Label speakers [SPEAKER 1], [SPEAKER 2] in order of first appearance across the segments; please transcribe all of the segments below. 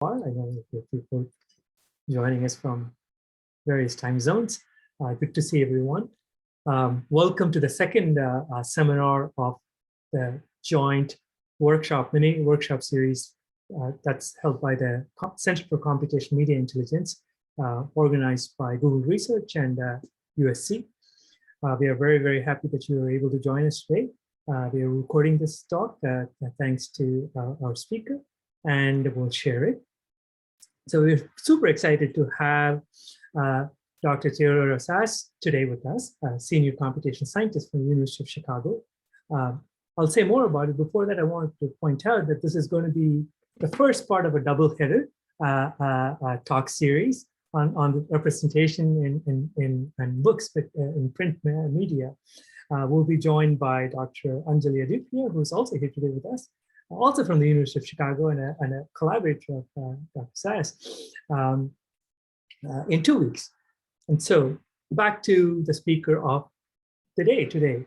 [SPEAKER 1] I know there are people joining us from various time zones. Good to see everyone. Welcome to the second seminar of the joint workshop, mini workshop series that's held by the Center for Computational Media Intelligence, organized by Google Research and USC. We are very, very happy that you were able to join us today. We are recording this talk thanks to our speaker, and we'll share it. So we're super excited to have Dr. Theodore Assas today with us, senior computational scientist from the University of Chicago. I'll say more about it. Before that, I wanted to point out that this is going to be the first part of a double-header talk series on the representation in books, but in print media. We'll be joined by Dr. Anjali Aditya, who's also here today with us, also from the University of Chicago and a collaborator of Dr. Assas, in 2 weeks. And so back to the speaker of the day today.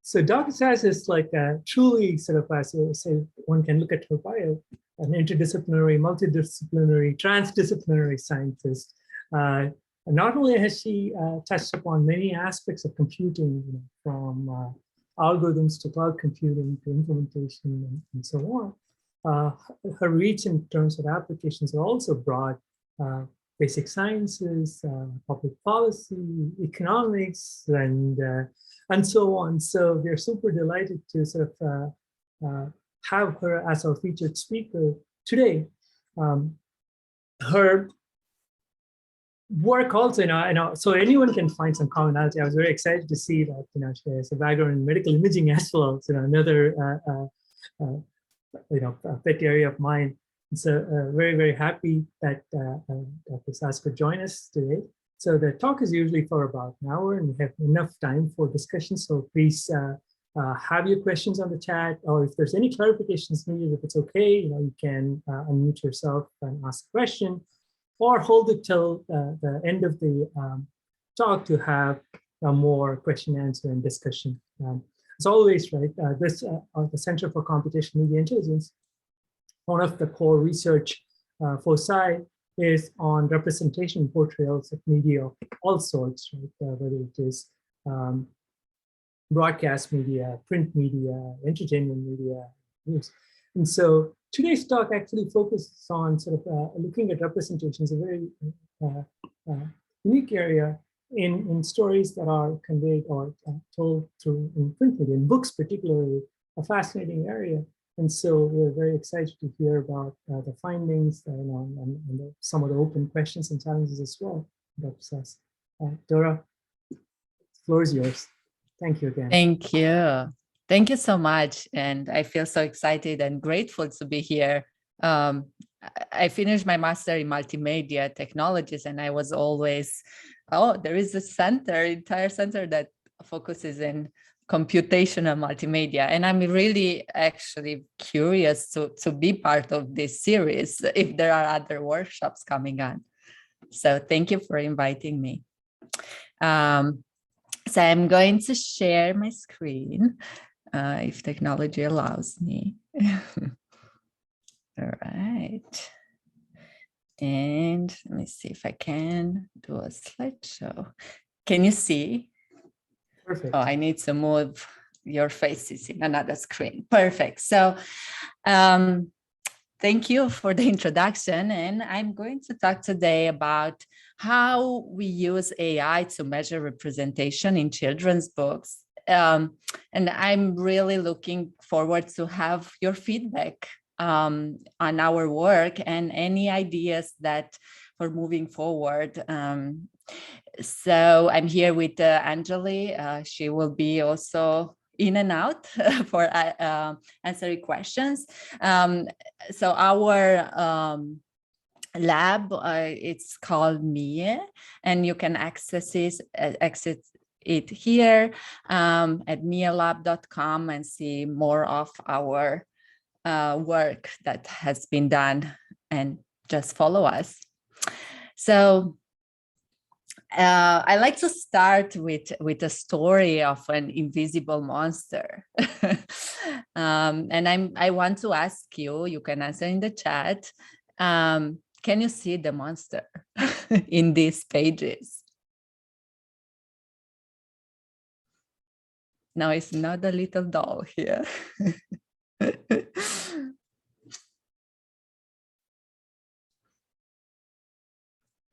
[SPEAKER 1] So Dr. Assas is like a truly sort of, as I say, one can look at her bio, an interdisciplinary, multidisciplinary, transdisciplinary scientist. Not only has she touched upon many aspects of computing, from algorithms to cloud computing to implementation and so on, her reach in terms of applications are also broad. Basic sciences, public policy, economics, and so on. So we're super delighted to sort of have her as our featured speaker today. Her work also, so anyone can find some commonality. I was very excited to see that, she has a background in medical imaging as well. So another, pet area of mine. So very, very happy that Dr. Assas could join us today. So the talk is usually for about an hour, and we have enough time for discussion. So please have your questions on the chat, or if there's any clarifications needed, if it's okay, you can unmute yourself and ask a question, or hold it till the end of the talk to have a more question, answer, and discussion. As always, right, the Center for Computational Media Intelligence, one of the core research foci is on representation portrayals of media of all sorts, right? Whether it is broadcast media, print media, entertainment media, news. And so today's talk actually focuses on sort of looking at representations, a very unique area in stories that are conveyed or told through in print media, in books particularly, a fascinating area. And so we're very excited to hear about the findings and some of the open questions and challenges as well. Dr. Assas. Dora, the floor is yours. Thank you again.
[SPEAKER 2] Thank you. Thank you so much. And I feel so excited and grateful to be here. I finished my master in multimedia technologies, and I was always, there is a entire center that focuses in computational multimedia. And I'm really actually curious to be part of this series if there are other workshops coming on. So thank you for inviting me. So I'm going to share my screen if technology allows me. All right. And let me see if I can do a slideshow. Can you see?
[SPEAKER 1] Perfect.
[SPEAKER 2] Oh, I need to move your faces in another screen. Perfect. So thank you for the introduction. And I'm going to talk today about how we use AI to measure representation in children's books. And I'm really looking forward to have your feedback on our work and any ideas that for moving forward. So I'm here with Anjali. She will be also in and out for answering questions. So our lab, it's called MIE, and you can access it here at mielab.com and see more of our work that has been done, and just follow us. So I like to start with a story of an invisible monster. And I want to ask you, you can answer in the chat, Can you see the monster in these pages? No, it's not a little doll here.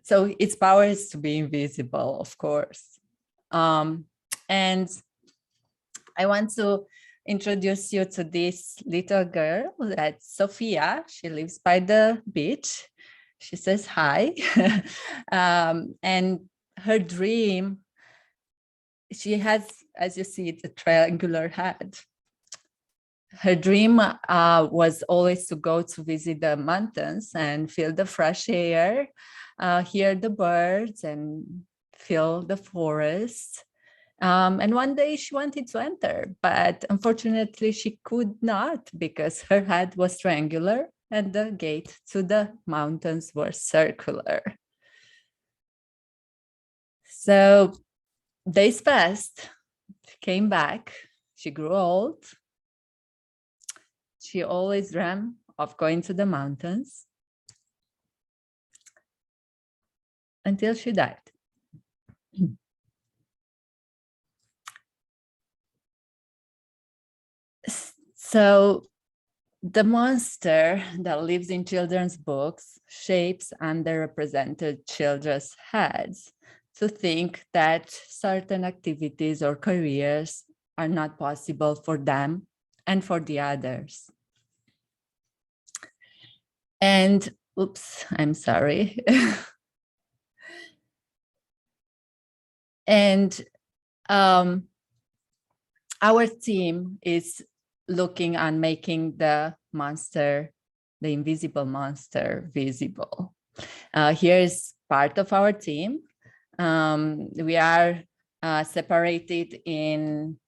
[SPEAKER 2] So its power is to be invisible, of course. And I want to introduce you to this little girl, that's Sophia. She lives by the beach. She says hi. And her dream, she has, as you see, it's a triangular head. Her dream was always to go to visit the mountains and feel the fresh air, hear the birds and feel the forest. And one day she wanted to enter, but unfortunately she could not because her head was triangular and the gate to the mountains was circular. So days passed, she came back, she grew old. She always dreamt of going to the mountains until she died. So the monster that lives in children's books shapes underrepresented children's heads to think that certain activities or careers are not possible for them and for the others. And oops, I'm sorry. And our team is looking on making the monster, the invisible monster, visible. Here is part of our team. We are separated in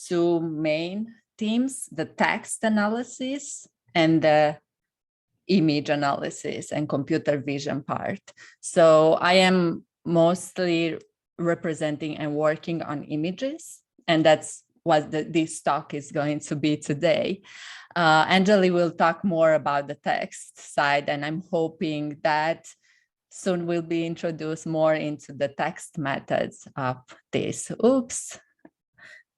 [SPEAKER 2] two main teams, the text analysis and the image analysis and computer vision part. So I am mostly representing and working on images, and that's what this talk is going to be today. Anjali will talk more about the text side, and I'm hoping that soon we'll be introduced more into the text methods of this. Oops.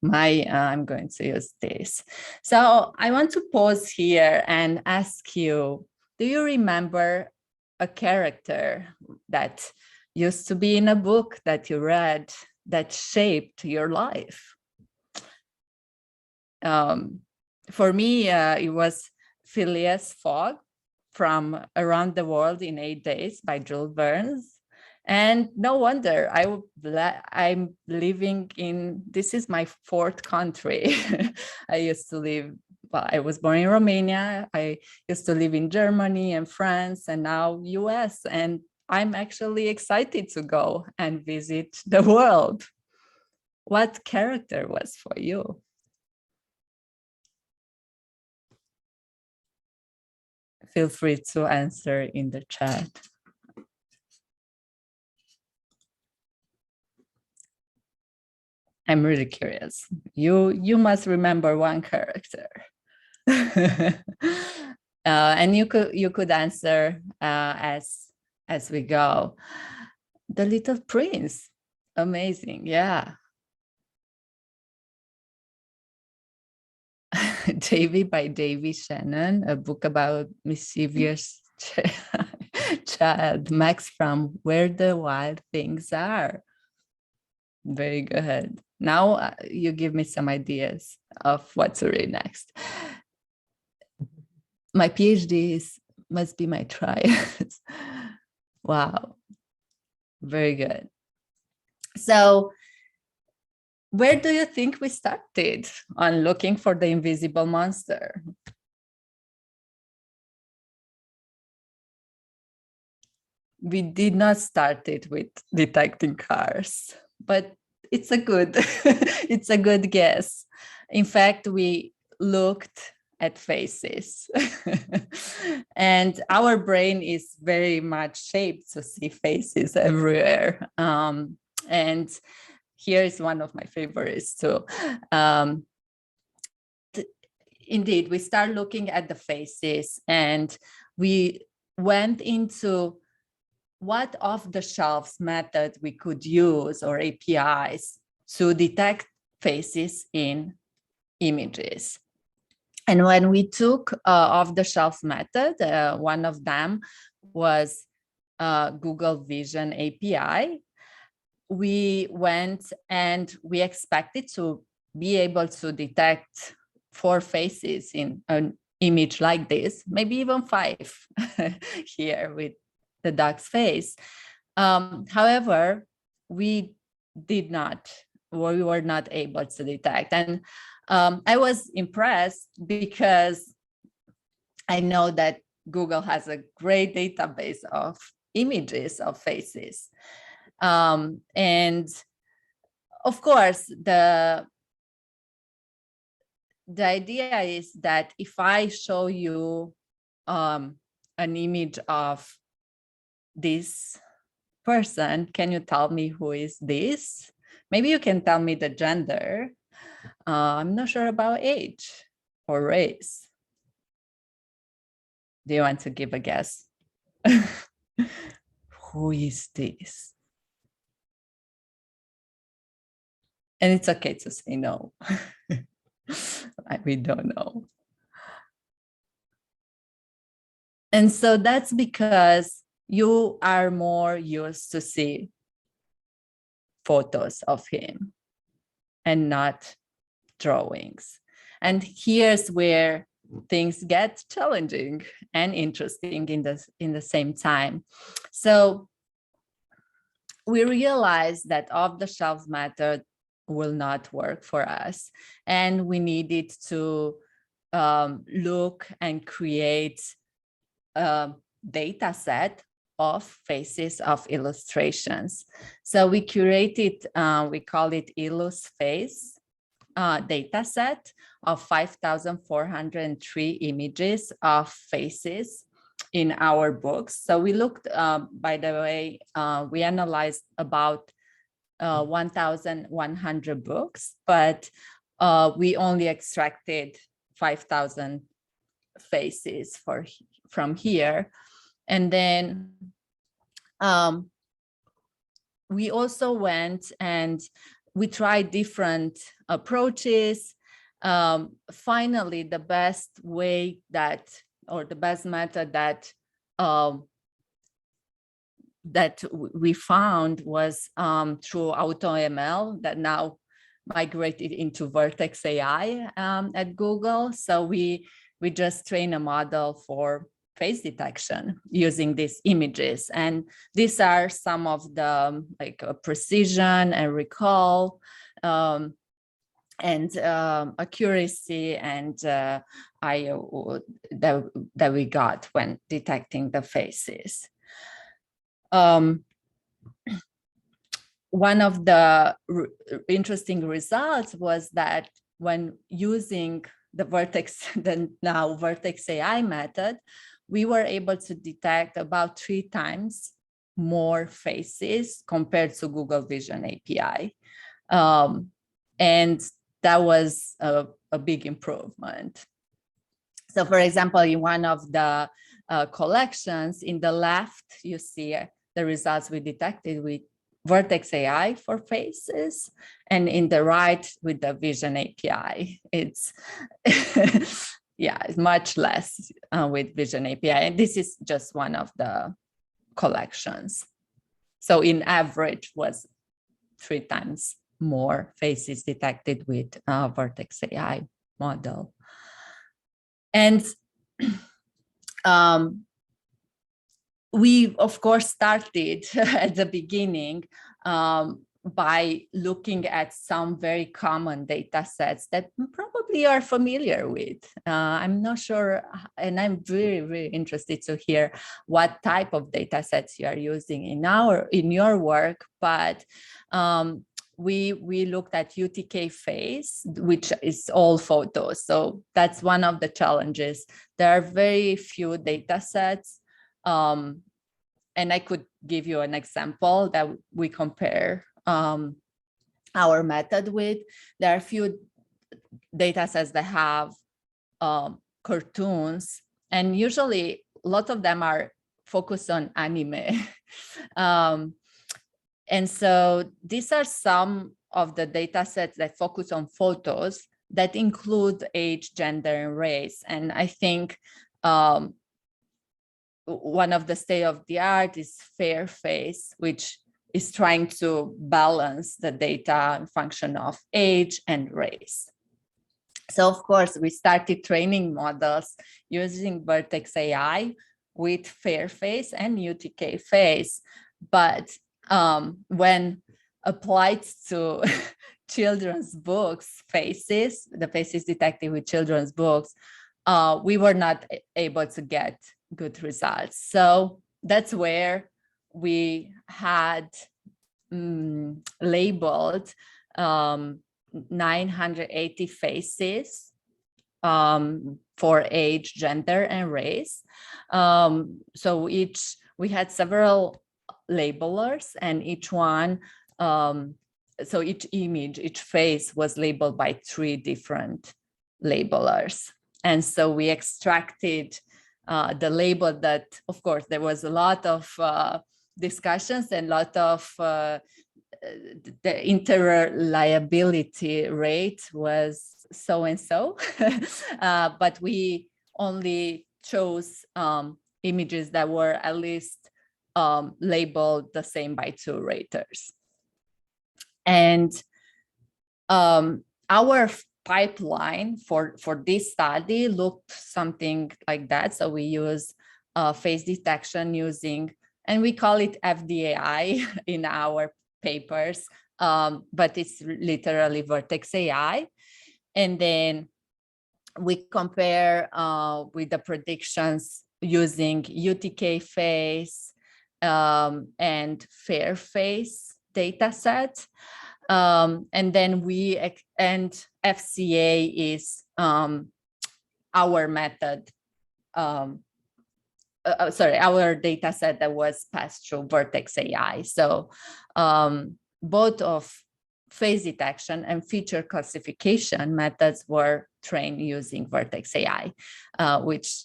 [SPEAKER 2] I'm going to use this. So I want to pause here and ask you, do you remember a character that used to be in a book that you read that shaped your life? For me, it was Phileas Fogg from Around the World in 8 Days by Jules Verne. And no wonder I'm living in, this is my fourth country. I was born in Romania. I used to live in Germany and France and now US. And I'm actually excited to go and visit the world. What character was for you? Feel free to answer in the chat. I'm really curious. You must remember one character. And you could answer as we go. The Little Prince. Amazing, yeah. Davy by Davy Shannon, a book about mischievous child. Max from Where the Wild Things Are. Very good. Now you give me some ideas of what to read next. My PhD must be my trials. Wow. Very good. So where do you think we started on looking for the invisible monster? We did not start it with detecting cars, but it's a good, it's a good guess. In fact, we looked at faces and our brain is very much shaped to see faces everywhere. And here is one of my favorites too. Indeed, we start looking at the faces and we went into what off-the-shelf method we could use or APIs to detect faces in images. And when we took off-the-shelf method, one of them was Google Vision API. We went and we expected to be able to detect 4 faces in an image like this, maybe even 5 here with the duck's face. However, we were not able to detect. And I was impressed because I know that Google has a great database of images of faces. And of course, the idea is that if I show you an image of this person, can you tell me who is this? Maybe you can tell me the gender. I'm not sure about age or race. Do you want to give a guess? Who is this? And it's okay to say no. We don't know. And so that's because you are more used to see photos of him and not drawings. And here's where things get challenging and interesting in the same time. So we realized that off-the-shelf method will not work for us, and we needed to look and create a data set of faces of illustrations. So we curated, we call it IllusFace data set of 5,403 images of faces in our books. So we looked, by the way, we analyzed about 1,100 books, but we only extracted 5,000 faces from here. And then we also went and we tried different approaches. Finally, the best way or the best method that we found was through AutoML, that now migrated into Vertex AI at Google. So we just train a model for face detection using these images. And these are some of the precision and recall and accuracy and IO that we got when detecting the faces. One of the interesting results was that when using the now Vertex AI method, we were able to detect about 3 times more faces compared to Google Vision API. And that was a big improvement. So for example, in one of the collections, in the left, you see the results we detected with Vertex AI for faces, and in the right with the Vision API. It's yeah, it's much less with Vision API. And this is just one of the collections. So in average was 3 times more faces detected with Vertex AI model. And we, of course, started at the beginning by looking at some very common data sets that probably are familiar with. I'm not sure, and I'm very, very interested to hear what type of data sets you are using in your work, but we looked at UTK face, which is all photos. So that's one of the challenges. There are very few data sets. And I could give you an example that we compare our method with. There are a few data sets that have cartoons, and usually a lot of them are focus on anime. And so these are some of the data sets that focus on photos that include age, gender, and race. And I think one of the state of the art is Fairface, which is trying to balance the data in function of age and race. So of course, we started training models using Vertex AI with Fairface and UTK Face. But when applied to children's books, the faces detected with children's books, we were not able to get good results. So that's where we had labeled 980 faces for age, gender, and race. So we had several labelers, and each one, so each image, each face was labeled by 3 different labelers. And so we extracted the label that, of course, there was a lot of discussions and a lot of the interliability rate was so-and-so, but we only chose images that were at least labeled the same by 2 raters. And our pipeline for this study looked something like that. So we use face detection using, and we call it FDAI in our papers, but it's literally Vertex AI. And then we compare with the predictions using UTK Face and Fairface data set. And then and FCA is our method, our data set that was passed through Vertex AI. So both of face detection and feature classification methods were trained using Vertex AI, which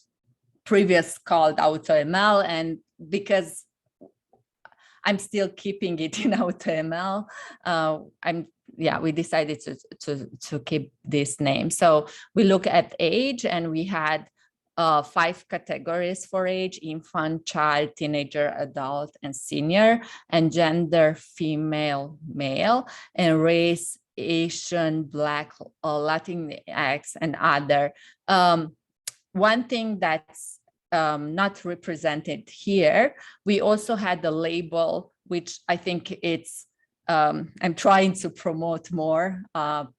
[SPEAKER 2] previous called AutoML. And because I'm still keeping it in AutoML, we decided to keep this name. So we look at age, and we had 5 categories for age: infant, child, teenager, adult, and senior, and gender, female, male, and race, Asian, Black, Latinx, and other. One thing that's not represented here, we also had the label, which I think it's, I'm trying to promote more on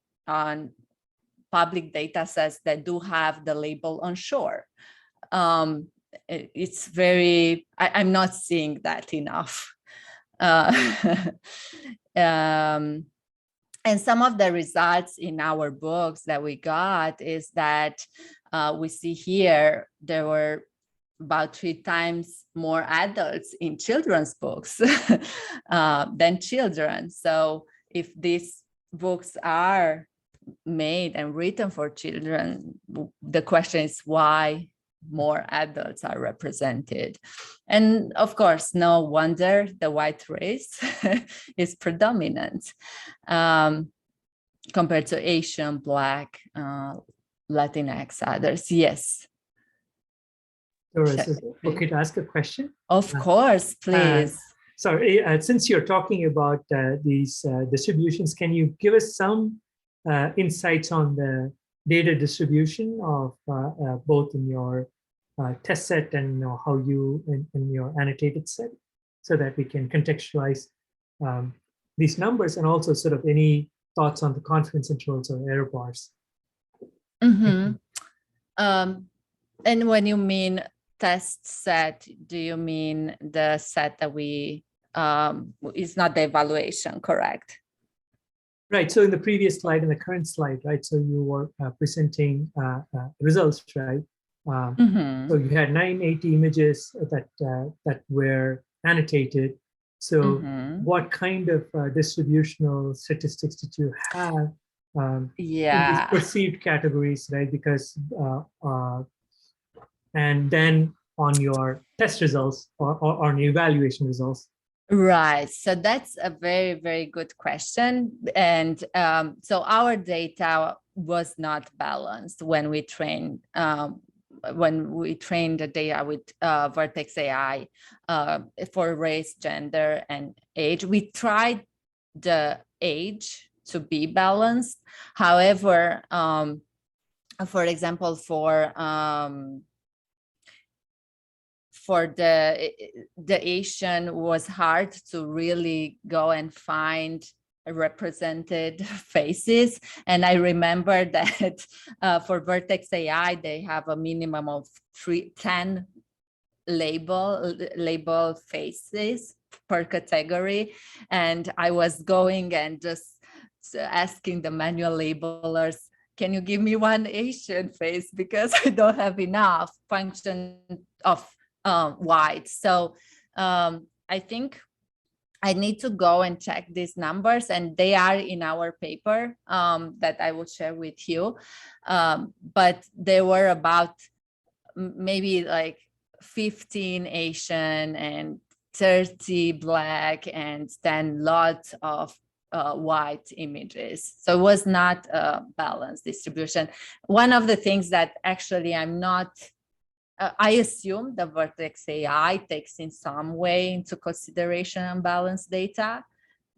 [SPEAKER 2] public data sets that do have the label onshore. It's very, I'm not seeing that enough. And some of the results in our books that we got is that we see here, there were about 3 times more adults in children's books than children. So if these books are made and written for children, the question is why more adults are represented. And of course, no wonder the white race is predominant compared to Asian, Black, Latinx, others. Yes.
[SPEAKER 1] Doris, is it okay to ask a question?
[SPEAKER 2] Of course, please.
[SPEAKER 1] Sorry, since you're talking about these distributions, can you give us some insights on the data distribution of both in your test set and how you in your annotated set, so that we can contextualize these numbers, and also sort of any thoughts on the confidence intervals or error bars?
[SPEAKER 2] Mm-hmm. And when you mean test set, do you mean the set that we is not the evaluation, correct?
[SPEAKER 1] Right. So in the previous slide and the current slide, right? So you were presenting results, right?
[SPEAKER 2] Mm-hmm.
[SPEAKER 1] So you had 980 images that were annotated. So
[SPEAKER 2] Mm-hmm.
[SPEAKER 1] what kind of distributional statistics did you have in these perceived categories, right? Because and then on your test results or on your evaluation results?
[SPEAKER 2] Right. So that's a very, very good question. And so our data was not balanced when we trained the data with Vertex AI for race, gender, and age. We tried the age to be balanced. However, for example, for the Asian was hard to really go and find represented faces. And I remember that for Vertex AI, they have a minimum of 10 label faces per category. And I was going and just asking the manual labelers, can you give me one Asian face, because I don't have enough function of white. So I think I need to go and check these numbers, and they are in our paper that I will share with you. But there were about maybe like 15 Asian and 30 Black, and then lots of white images. So it was not a balanced distribution. One of the things that actually I assume the Vertex AI takes in some way into consideration unbalanced data,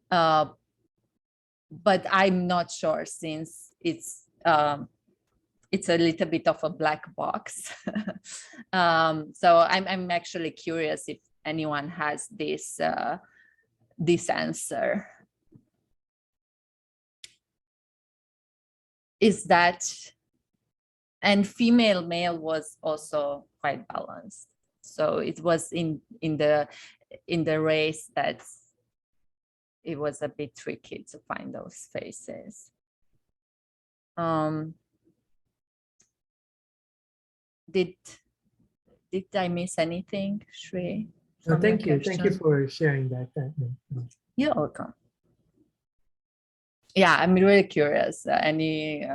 [SPEAKER 2] but I'm not sure, since it's a little bit of a black box. So I'm actually curious if anyone has this answer. Is that, and female male was also quite balanced. So it was in the race that it was a bit tricky to find those faces. Did I miss anything, Shri?
[SPEAKER 1] No, thank you. Thank you for sharing that.
[SPEAKER 2] You're welcome. Yeah, I'm really curious. Any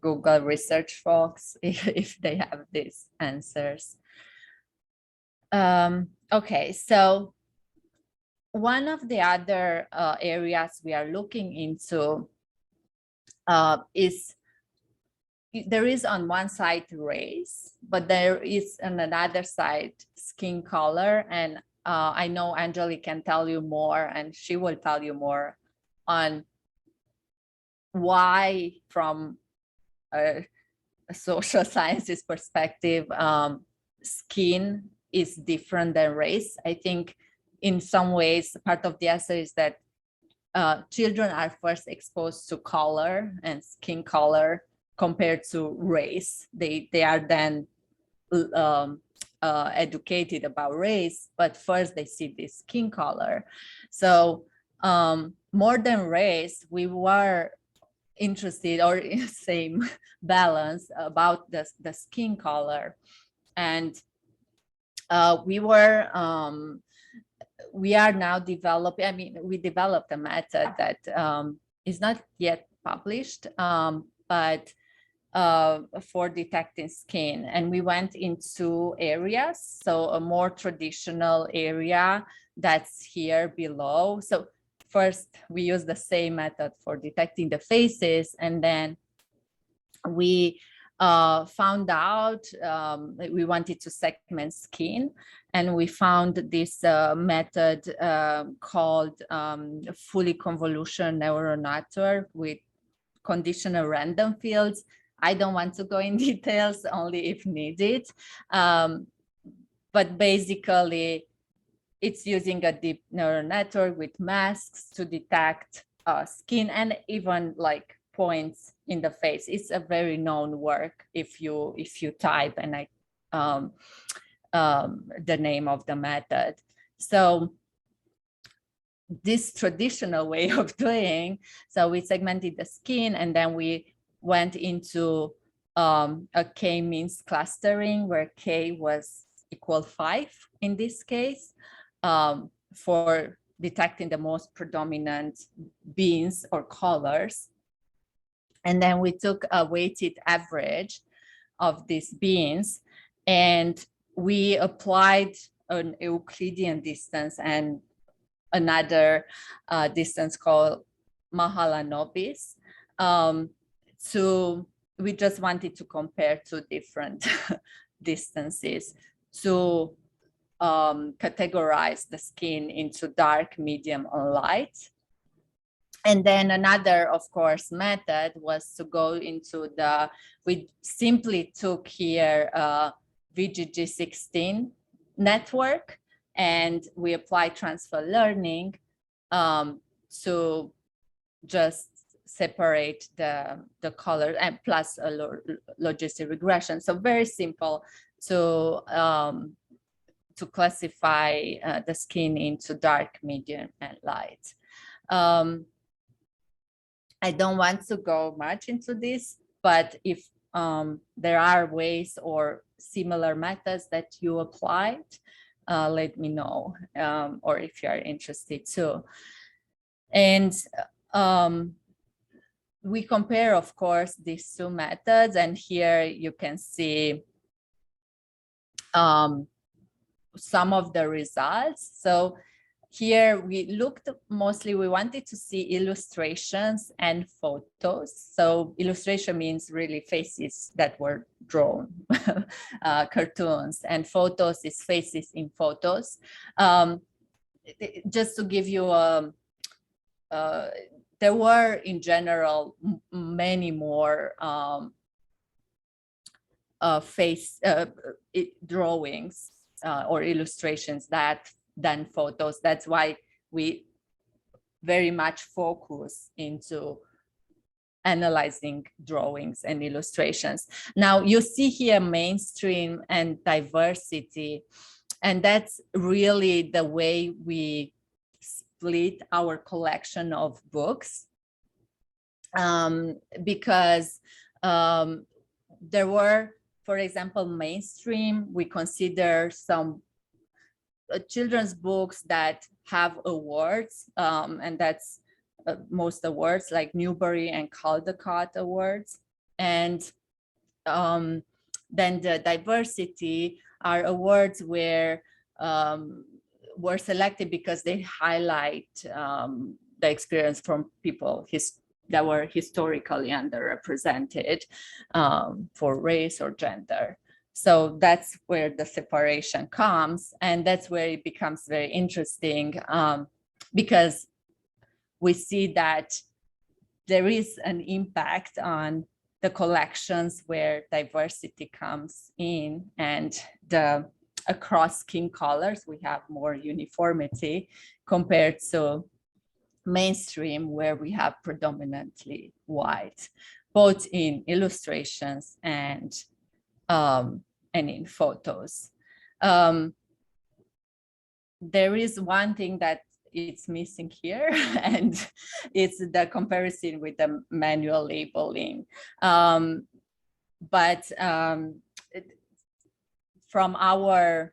[SPEAKER 2] Google research folks, if they have these answers. Okay, so one of the other areas we are looking into is, there is on one side race, but there is on another side skin color. And I know Angelique can tell you more, and she will tell you more on why, from a social sciences perspective, skin is different than race. I think in some ways, part of the answer is that children are first exposed to color and skin color compared to race. They are then educated about race, but first they see the skin color. So more than race, we were interested, or in the same balance, about the skin color. And we are now developing, I mean, we developed a method that is not yet published, but for detecting skin. And we went into areas. So a more traditional area that's here below. So first, we use the same method for detecting the faces, and then we found out we wanted to segment skin, and we found this method called fully convolutional neural network with conditional random fields. I don't want to go in details, only if needed. But basically, it's using a deep neural network with masks to detect skin and even like points in the face. It's a very known work if you type and the name of the method. So this traditional way of doing, so we segmented the skin, and then we went into a k-means clustering, where k was equal 5 in this case, for detecting the most predominant beans or colors. And then we took a weighted average of these beans, and we applied an Euclidean distance and another distance called Mahalanobis. So we just wanted to compare two different distances to categorize the skin into dark, medium, and light. And then another, of course, method was to go into we simply took here VGG16 network, and we applied transfer learning to just separate the color and plus a logistic regression. So very simple to classify the skin into dark, medium, and light. I don't want to go much into this, but if there are ways or similar methods that you applied, let me know, or if you are interested too. And we compare, of course, these two methods, and here you can see some of the results. So here we looked mostly, we wanted to see illustrations and photos. So illustration means really faces that were drawn, cartoons, and photos is faces in photos. Just to give you there were in general many more face drawings or illustrations than photos. That's why we very much focus into analyzing drawings and illustrations. Now you see here mainstream and diversity, and that's really the way we split our collection of books, because there were, for example, mainstream, we consider some children's books that have awards, and that's most awards like Newbery and Caldecott awards. And then the diversity are awards where were selected because they highlight the experience from people that were historically underrepresented for race or gender. So that's where the separation comes, and that's where it becomes very interesting, because we see that there is an impact on the collections where diversity comes in, and across skin colors, we have more uniformity compared to mainstream, where we have predominantly white, both in illustrations and in photos. There is one thing that it's missing here, and it's the comparison with the manual labeling. But from our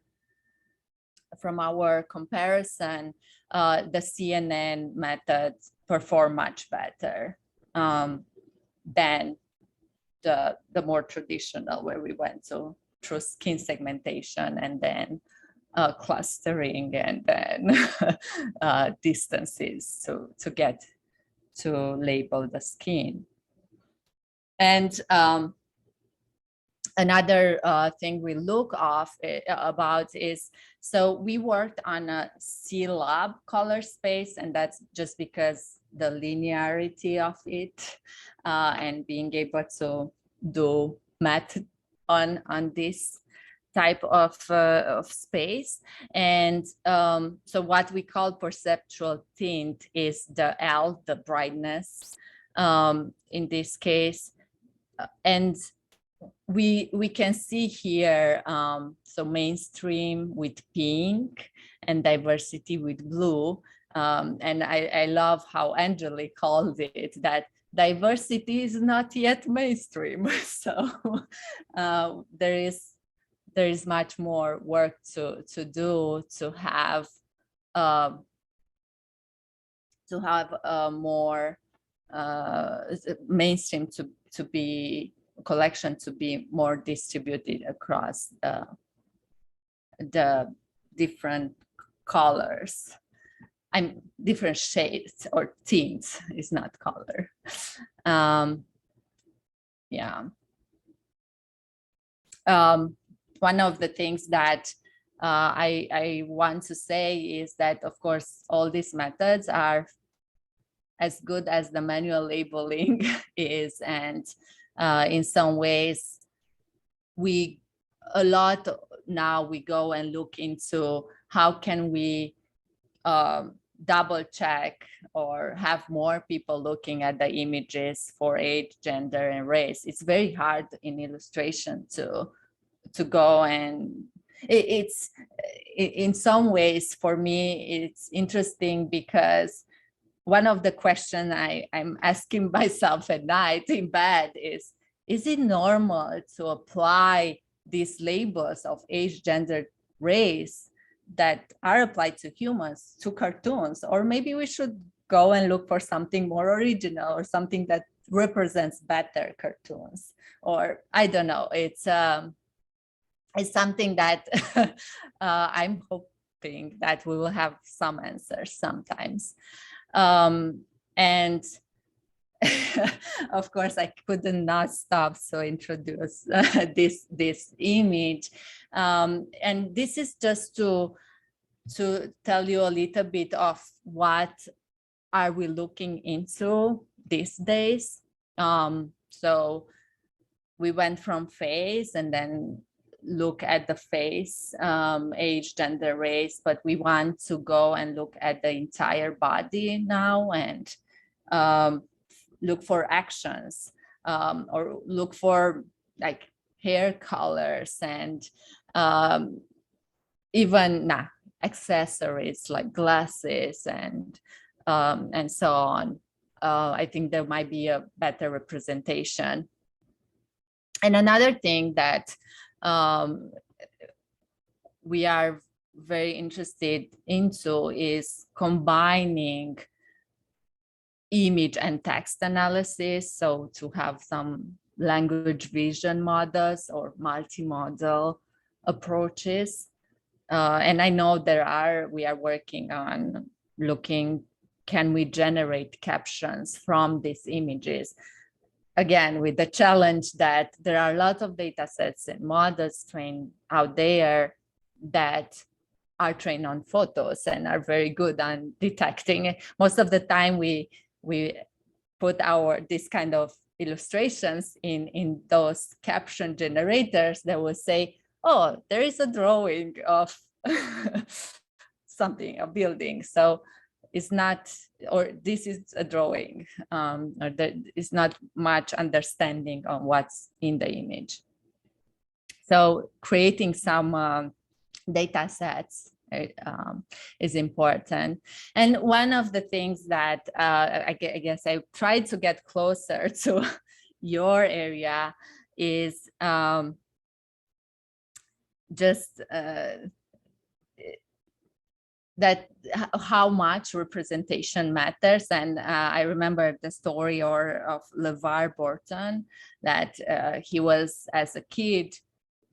[SPEAKER 2] comparison, the CNN methods perform much better than the more traditional, where we went through skin segmentation and then clustering and then distances to get to label the skin. And another thing we look about is, so we worked on a CLAB color space, and that's just because the linearity of it and being able to do math on this type of space. And so what we call perceptual tint is the L, the brightness in this case. And we can see here, so mainstream with pink and diversity with blue. And I love how Angelique called it that diversity is not yet mainstream. So there is much more work to do to have more mainstream to be collection to be more distributed across the different colors. I'm different shades or tints, is not color. Yeah. One of the things that I want to say is that, of course, all these methods are as good as the manual labeling is. And in some ways, a lot now we go and look into how can we double check or have more people looking at the images for age, gender, and race. It's very hard in illustration to go, and it's in some ways for me it's interesting because one of the questions I'm asking myself at night in bed is it normal to apply these labels of age, gender, race that are applied to humans to cartoons? Or maybe we should go and look for something more original or something that represents better cartoons, or I don't know. It's something that I'm hoping that we will have some answers sometimes. And of course, I could not stop to introduce this image. And this is just to tell you a little bit of what are we looking into these days. So we went from face and then look at the face, age, gender, race, but we want to go and look at the entire body now and look for actions, or look for like hair colors and even accessories like glasses and so on. I think there might be a better representation. And another thing that we are very interested into is combining image and text analysis. So to have some language vision models or multimodal approaches. And I know we are working on looking, can we generate captions from these images? Again, with the challenge that there are a lot of data sets and models trained out there that are trained on photos and are very good on detecting. Most of the time we put this kind of illustrations in those caption generators that will say, oh, there is a drawing of something, a building. So it's not, or this is a drawing, or there is not much understanding on what's in the image. So creating some data sets is important. And one of the things that I guess I tried to get closer to your area is just that how much representation matters. And I remember the story of LeVar Burton, that he was, as a kid,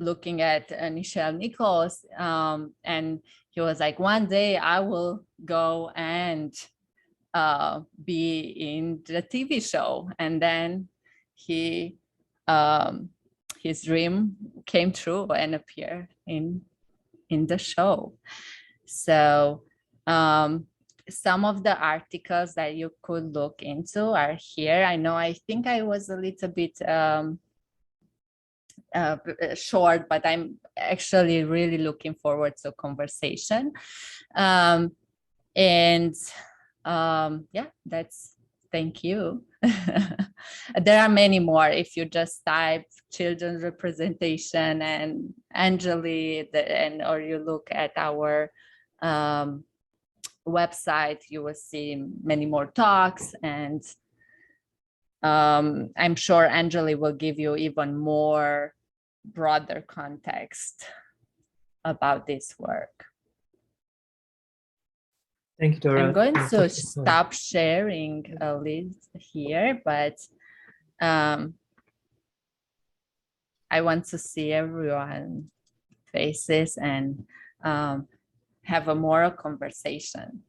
[SPEAKER 2] looking at Nichelle Nichols, and he was like, one day I will go and be in the TV show. And then his dream came true and appeared in the show. So some of the articles that you could look into are here. I think I was a little bit short, but I'm actually really looking forward to conversation. Yeah, thank you. There are many more. If you just type children's representation and Anjali, or you look at our website, you will see many more talks, and I'm sure Anjali will give you even more broader context about this work.
[SPEAKER 1] Thank you, Dora.
[SPEAKER 2] I'm going to stop sharing a list here, but I want to see everyone faces and have a moral conversation.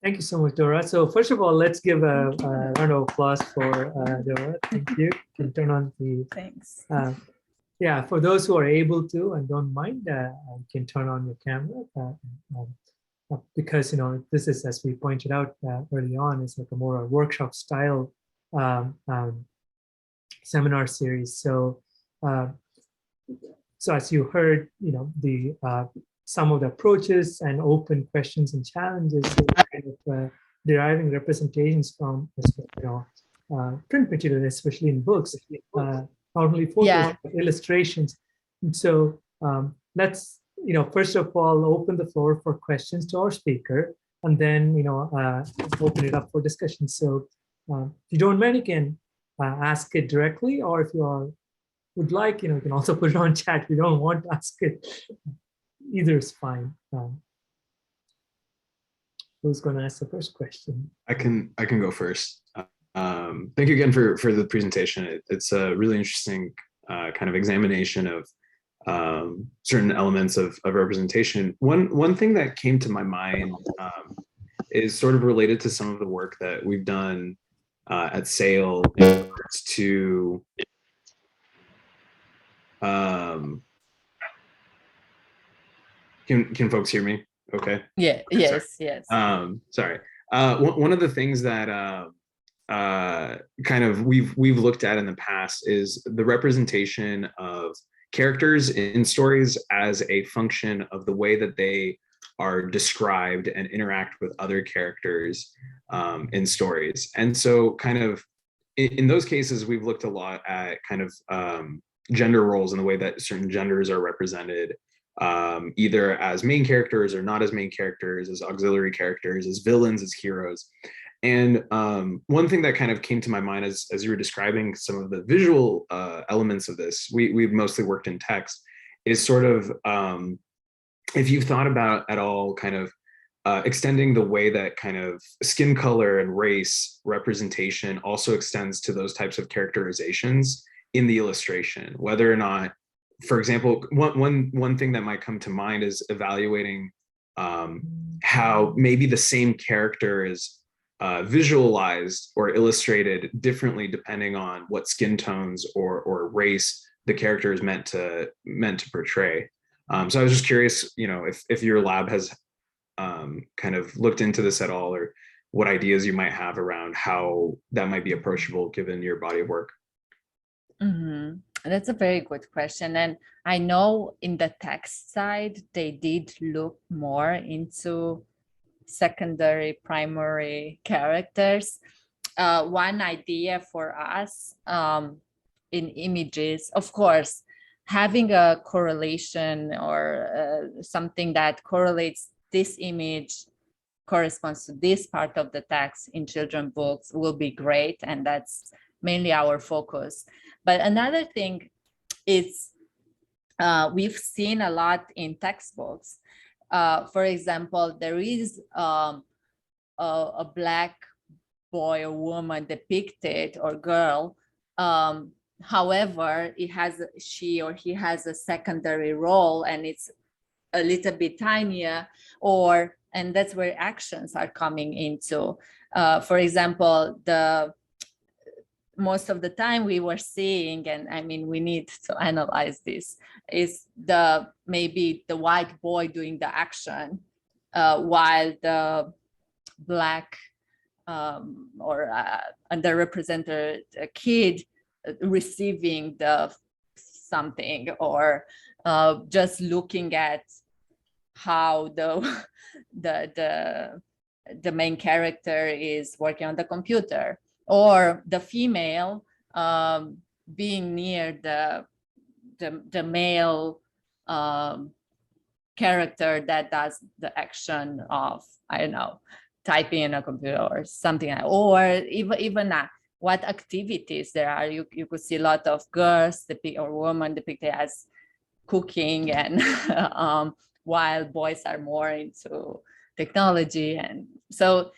[SPEAKER 1] Thank you so much, Dora. So first of all, let's give a round of applause for Dora. Thank you. You can turn on the.
[SPEAKER 2] Thanks.
[SPEAKER 1] Yeah, for those who are able to and don't mind, you can turn on your camera because this is, as we pointed out early on, is like a more workshop style seminar series. So, so as you heard, the some of the approaches and open questions and challenges, kind of deriving representations from print material, especially in books, not only photos, but illustrations. And so let's, first of all, open the floor for questions to our speaker, and then, open it up for discussion. So if you don't mind, you can ask it directly, or if you would like, you can also put it on chat. If you don't want to ask it, either is fine. Who's going to ask the first question?
[SPEAKER 3] I can go first. Thank you again for the presentation. It's a really interesting kind of examination of certain elements of representation. One thing that came to my mind is sort of related to some of the work that we've done at SAIL in regards to can folks hear me? Okay.
[SPEAKER 2] Yeah. Yes. Yes.
[SPEAKER 3] Sorry. One of the things that kind of we've looked at in the past is the representation of characters in stories as a function of the way that they are described and interact with other characters in stories. And so kind of in those cases, we've looked a lot at kind of gender roles and the way that certain genders are represented, either as main characters or not as main characters, as auxiliary characters, as villains, as heroes. And one thing that kind of came to my mind as you were describing some of the visual elements of this, we've mostly worked in text, is sort of, if you've thought about at all kind of extending the way that kind of skin color and race representation also extends to those types of characterizations in the illustration, whether or not, for example, one thing that might come to mind is evaluating how maybe the same character is visualized or illustrated differently depending on what skin tones or race the character is meant to portray. So I was just curious, if your lab has kind of looked into this at all, or what ideas you might have around how that might be approachable given your body of work.
[SPEAKER 2] Mm-hmm. That's a very good question. And I know in the text side, they did look more into secondary, primary characters. One idea for us in images, of course, having a correlation or something that correlates this image corresponds to this part of the text in children's books will be great. And that's mainly our focus. But another thing is we've seen a lot in textbooks. For example, there is a Black boy or woman depicted, or girl. However, she or he has a secondary role and it's a little bit tinier, and that's where actions are coming into. For example, most of the time we were seeing, and I mean, we need to analyze this, is maybe the white boy doing the action while the Black or underrepresented kid receiving the something, or just looking at how the main character is working on the computer, or the female being near the male character that does the action of, I don't know, typing in a computer or something, or even what activities there are. You could see a lot of girls or women depicted as cooking, and while boys are more into technology. And so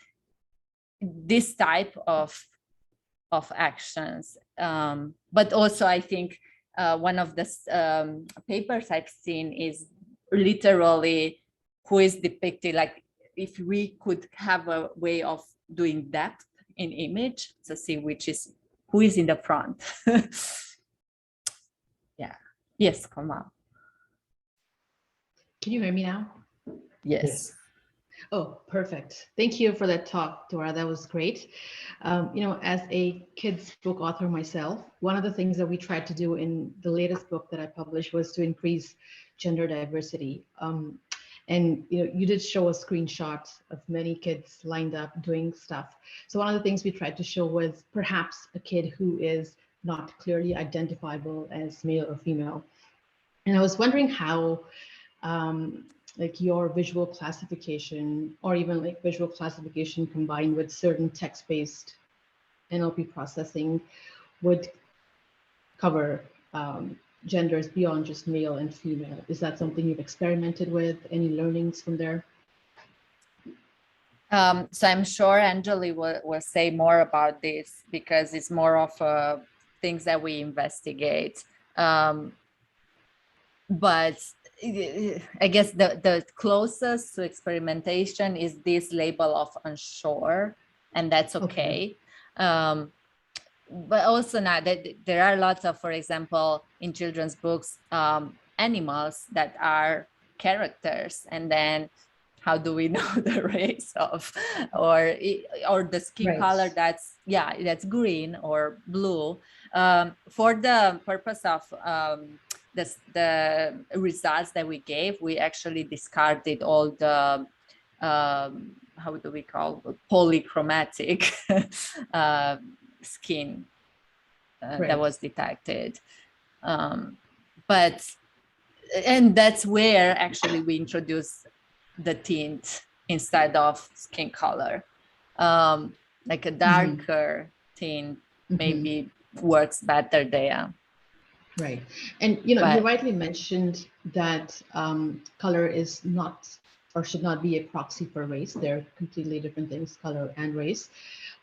[SPEAKER 2] this type of actions, but also I think one of the papers I've seen is literally who is depicted, like if we could have a way of doing depth in image to see who is in the front. Yeah. Yes, Kamal.
[SPEAKER 4] Can you hear me now?
[SPEAKER 2] Yes.
[SPEAKER 4] Oh, perfect. Thank you for that talk, Dora. That was great. As a kids book author myself, one of the things that we tried to do in the latest book that I published was to increase gender diversity. And you did show a screenshot of many kids lined up doing stuff. So one of the things we tried to show was perhaps a kid who is not clearly identifiable as male or female. And I was wondering how like your visual classification, or even like visual classification combined with certain text-based NLP processing would cover genders beyond just male and female. Is that something you've experimented with? Any learnings from there?
[SPEAKER 2] So I'm sure Anjali will say more about this because it's more of things that we investigate. But I guess the closest to experimentation is this label of unsure, and that's okay. But also now that there are lots of, for example, in children's books, animals that are characters, and then how do we know the race of, or the skin color that's green or blue? For the purpose of the results that we gave, we actually discarded all the how do we call polychromatic skin that was detected, and that's where actually we introduced the tint instead of skin color, like a darker tint maybe works better there.
[SPEAKER 4] Right. And, you rightly mentioned that color is not or should not be a proxy for race. They're completely different things, color and race.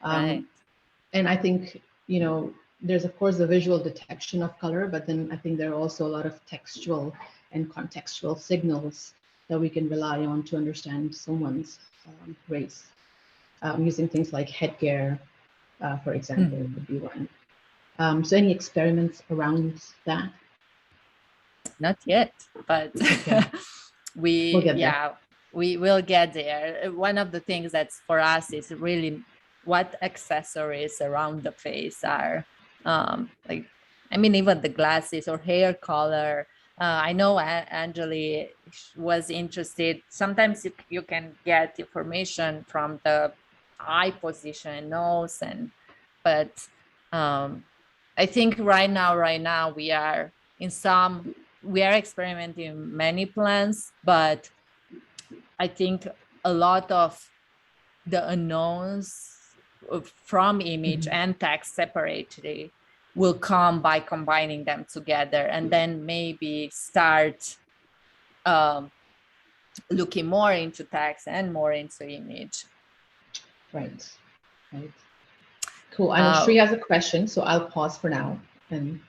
[SPEAKER 2] Right.
[SPEAKER 4] And I think, there's, of course, the visual detection of color, but then I think there are also a lot of textual and contextual signals that we can rely on to understand someone's race, using things like headgear, for example, would be one. So any experiments around that?
[SPEAKER 2] Not yet, but we will get there. One of the things that's for us is really what accessories around the face are, even the glasses or hair color. I know Anjali was interested. Sometimes you can get information from the eye position, nose, but I think right now we are experimenting in many plants, but I think a lot of the unknowns from image and text separately will come by combining them together, and then maybe start looking more into text and more into image.
[SPEAKER 4] Right. Cool. I know Shri has a question, so I'll pause for now. And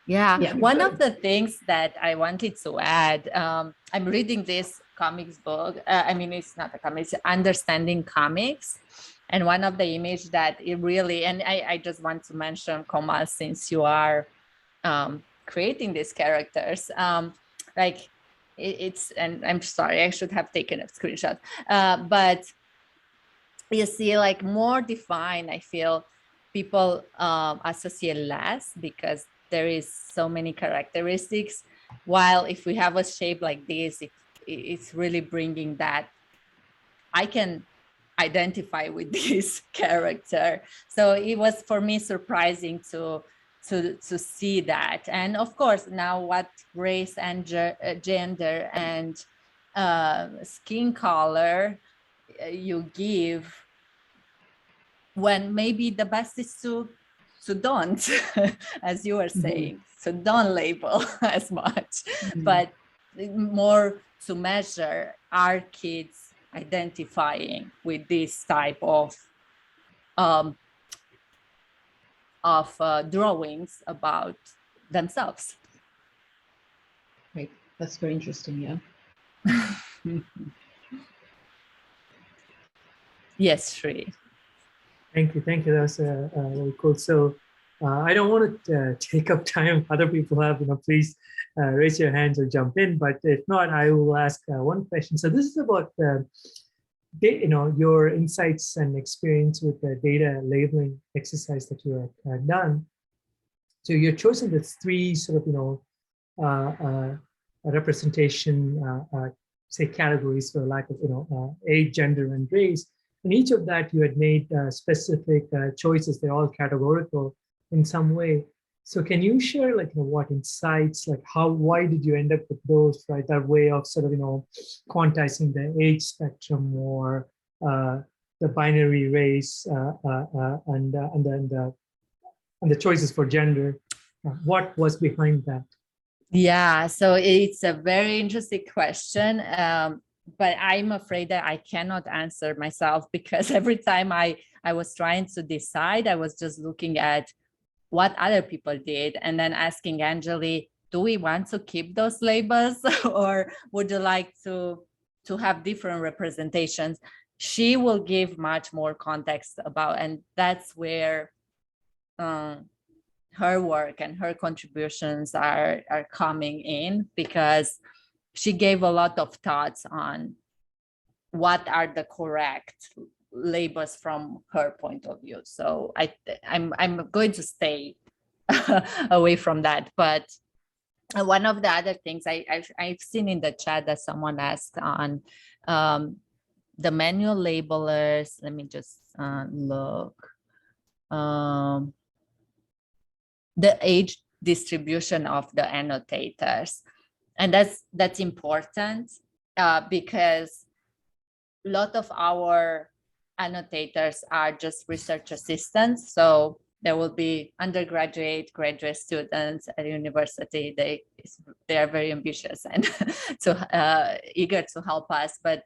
[SPEAKER 2] one of the things that I wanted to add, I'm reading this comics book. It's not a comic, it's Understanding Comics. And one of the image that it really, and I just want to mention, Komal, since you are creating these characters, it's, and I'm sorry, I should have taken a screenshot, but you see, like, more defined, I feel people associate less because there is so many characteristics, while if we have a shape like this, it's really bringing that I can identify with this character. So it was for me surprising to see that. And of course, now what race and gender and skin color you give, when maybe the best is to don't, as you were saying, so don't label as much, but more to measure our kids identifying with this type of drawings about themselves.
[SPEAKER 4] That's very interesting. Yeah.
[SPEAKER 2] Yes, Shri.
[SPEAKER 1] Thank you. Thank you. That was very cool. So I don't want to take up time. Other people have, please raise your hands or jump in. But if not, I will ask one question. So this is about, your insights and experience with the data labeling exercise that you have done. So you're chosen the three sort of, representation, say categories for lack of, age, gender, and race. And each of that you had made specific choices. They're all categorical in some way. So can you share what insights, why did you end up with those, right? That way of sort of, quantizing the age spectrum or the binary race and the choices for gender. What was behind that?
[SPEAKER 2] Yeah, so it's a very interesting question. But I'm afraid that I cannot answer myself, because every time I was trying to decide, I was just looking at what other people did and then asking Anjali, do we want to keep those labels or would you like to have different representations? She will give much more context about, and that's where her work and her contributions are coming in, because she gave a lot of thoughts on what are the correct labels from her point of view. So I'm going to stay away from that. But one of the other things I've seen in the chat that someone asked on the manual labelers. Let me just look. The age distribution of the annotators. And that's important because a lot of our annotators are just research assistants. So there will be undergraduate, graduate students at university. They are very ambitious and eager to help us. But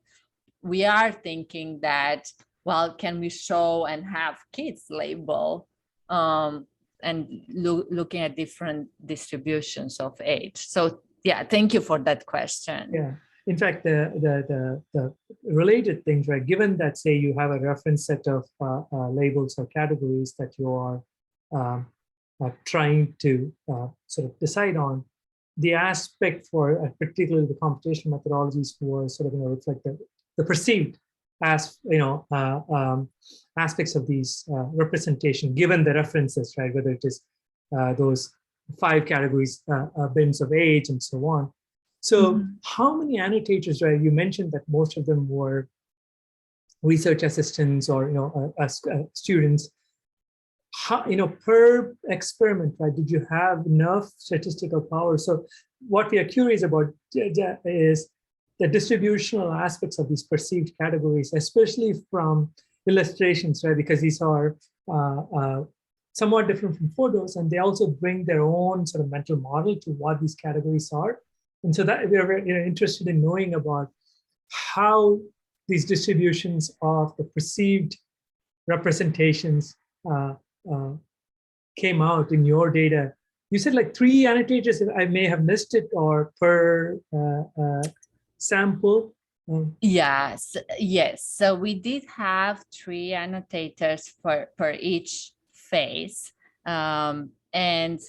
[SPEAKER 2] we are thinking that, well, can we show and have kids label and looking at different distributions of age? So yeah, thank you for that question.
[SPEAKER 1] Yeah, in fact, the related things, right? Given that, say, you have a reference set of labels or categories that you are trying to sort of decide on, the aspect for particularly the computation methodologies for sort of reflect the perceived as aspects of these representation, given the references, right? Whether it is those 5 categories, bins of age, and so on. So how many annotators, right? You mentioned that most of them were research assistants or students. How, per experiment, right? Did you have enough statistical power? So what we are curious about is the distributional aspects of these perceived categories, especially from illustrations, right? Because these are somewhat different from photos, and they also bring their own sort of mental model to what these categories are. And so that we're very interested in knowing about how these distributions of the perceived representations came out in your data. You said like 3 annotators, I may have missed it, or per sample.
[SPEAKER 2] Yes. So we did have 3 annotators per each phase. And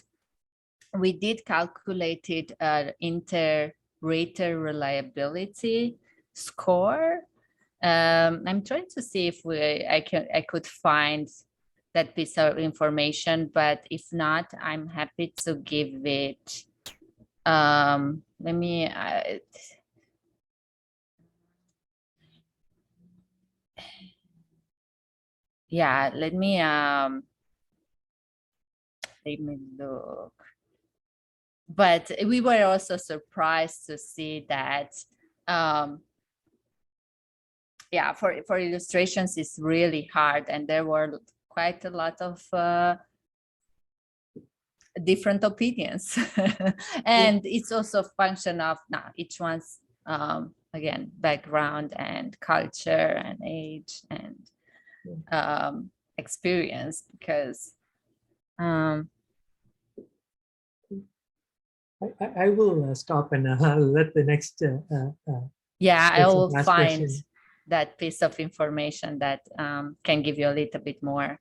[SPEAKER 2] we did calculated inter-rater reliability score. I'm trying to see if I could find that piece of information, but if not, I'm happy to give it. Let me. Yeah, let me look. But we were also surprised to see that, yeah, for illustrations, it's really hard, and there were quite a lot of different opinions. And it's also a function of each one's again background and culture and age and experience, because
[SPEAKER 1] I will stop and let the next
[SPEAKER 2] Yeah, I
[SPEAKER 1] person
[SPEAKER 2] will
[SPEAKER 1] ask
[SPEAKER 2] find
[SPEAKER 1] questions.
[SPEAKER 2] that piece of information that can give you a little bit more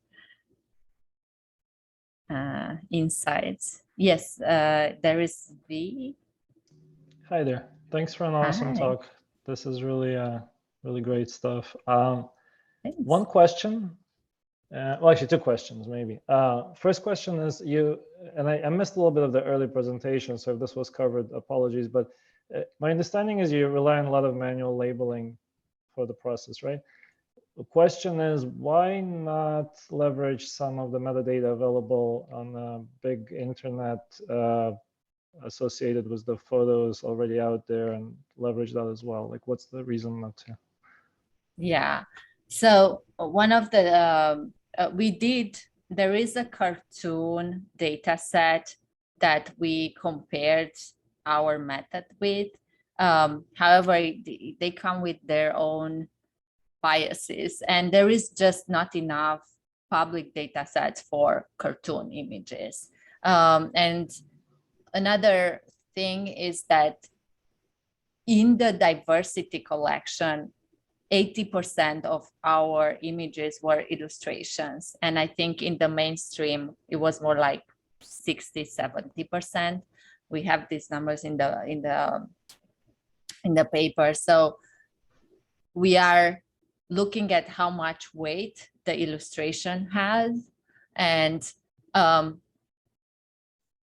[SPEAKER 2] insights. Yes, there is V.
[SPEAKER 5] Hi there. Thanks for an awesome
[SPEAKER 2] Hi.
[SPEAKER 5] talk. This is really, really great stuff.
[SPEAKER 2] Thanks.
[SPEAKER 5] One question, well, actually two questions maybe. First question is and I missed a little bit of the early presentation, so if this was covered, apologies, but my understanding is you rely on a lot of manual labeling for the process, right? The question is, why not leverage some of the metadata available on the big internet associated with the photos already out there and leverage that as well? Like, what's the reason not to?
[SPEAKER 2] Yeah. So one of the there is a cartoon data set that we compared our method with. However, they come with their own biases, and there is just not enough public data sets for cartoon images. And another thing is that in the diversity collection, 80% of our images were illustrations. And I think in the mainstream, it was more like 60-70%. We have these numbers in the paper. So we are looking at how much weight the illustration has, and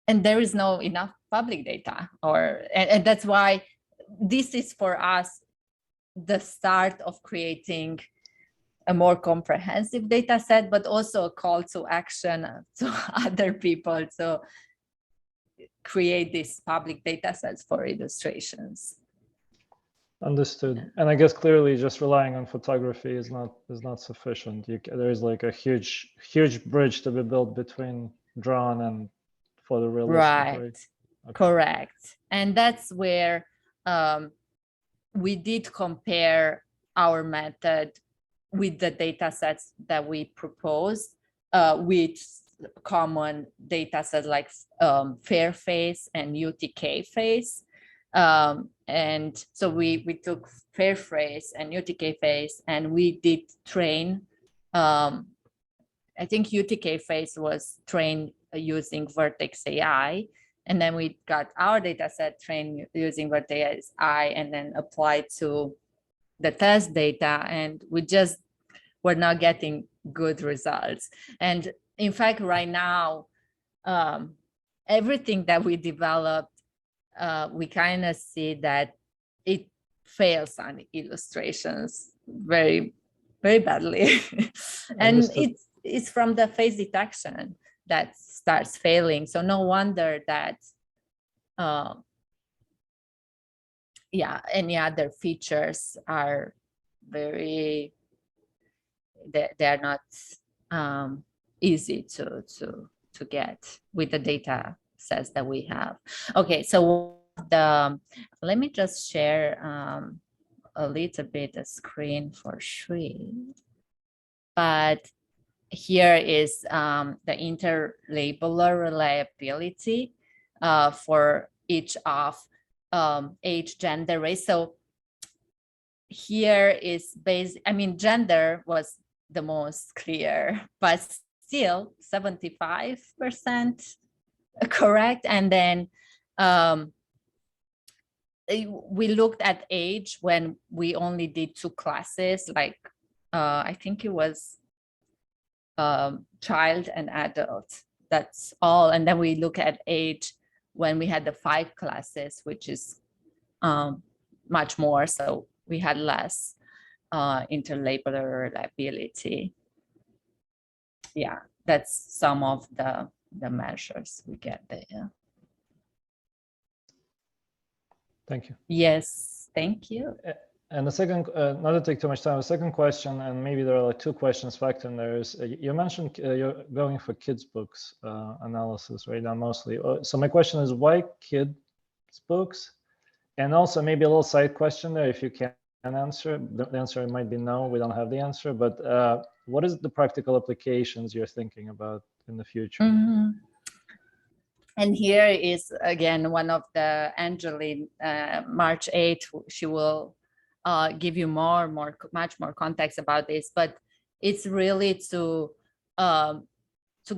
[SPEAKER 2] there is no enough public data, and that's why this is for us the start of creating a more comprehensive data set, but also a call to action to other people to create these public data sets for illustrations.
[SPEAKER 5] Understood. And I guess clearly just relying on photography is not sufficient. There is like a huge bridge to be built between drawn and photorealistic.
[SPEAKER 2] Right.
[SPEAKER 5] Okay.
[SPEAKER 2] Correct. And that's where we did compare our method with the data sets that we proposed with common data sets like Fairface and UTK-Face. And so we took Fairface and UTK-Face, and we did train. I think UTK-Face was trained using Vertex AI, and then we got our data set trained using Vertex AI and then applied to the test data, and we just were not getting good results. And in fact, right now, everything that we developed, we kind of see that it fails on illustrations very, very badly. And it's from the face detection that starts failing. So no wonder that, any other features are very, they're not easy to get with the data sets that we have. Okay, so let me just share a little bit the screen for Shri. But here is the interlabeler reliability for each of age, gender, race. So here is gender was the most clear, but still 75% correct. And then we looked at age when we only did 2 classes, like I think it was child and adult, that's all. And then we look at age when we had the 5 classes, which is much more, so we had less interlabeler reliability. Yeah, that's some of the measures we get there.
[SPEAKER 5] Thank you.
[SPEAKER 2] Yes, thank you.
[SPEAKER 5] And the second, not to take too much time, the second question, and maybe there are like 2 questions packed in there, is you mentioned you're going for kids' books analysis right now mostly. So my question is, why kids' books? And also maybe a little side question there, if you can answer. The answer might be no, we don't have the answer, but what is the practical applications you're thinking about in the future?
[SPEAKER 2] Mm-hmm. And here is again one of the Angeline, March 8th. She will give you much more context about this, but it's really to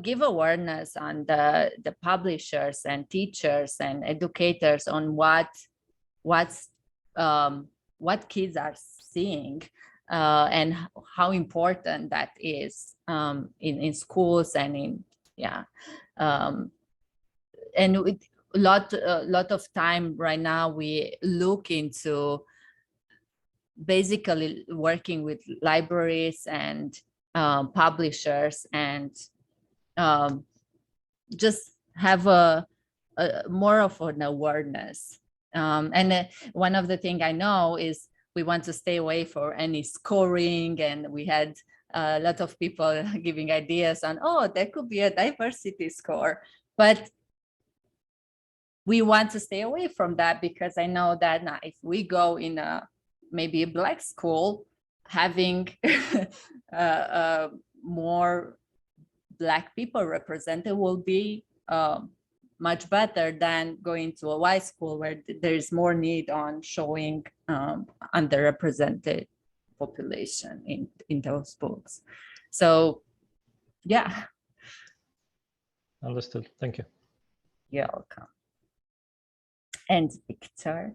[SPEAKER 2] give awareness on the publishers and teachers and educators on what kids are seeing and how important that is in schools and in and with a lot of time right now we look into basically working with libraries and publishers and just have a more of an awareness. And one of the things I know is we want to stay away for any scoring, and we had a lot of people giving ideas on, oh, there could be a diversity score, but we want to stay away from that because I know that now if we go in maybe a Black school, having more Black people represented will be much better than going to a white school where there is more need on showing underrepresented population in those books. So, yeah.
[SPEAKER 5] Understood. Thank you.
[SPEAKER 2] You're welcome. And Victor.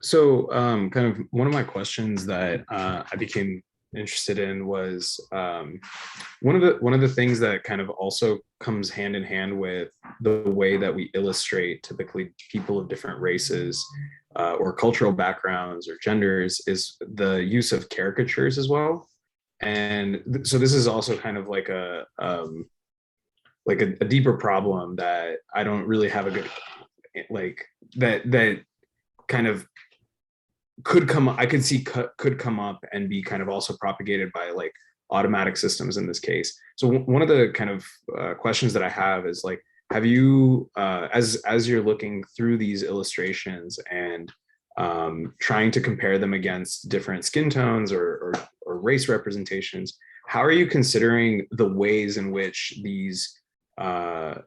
[SPEAKER 3] So kind of one of my questions that I became interested in was one of the things that kind of also comes hand in hand with the way that we illustrate typically people of different races or cultural backgrounds or genders is the use of caricatures as well. And so this is also kind of like a deeper problem that I don't really have a good that kind of could come up and be kind of also propagated by like automatic systems in this case. So one of the kind of questions that I have is like, have you as you're looking through these illustrations and trying to compare them against different skin tones or race representations, how are you considering the ways in which these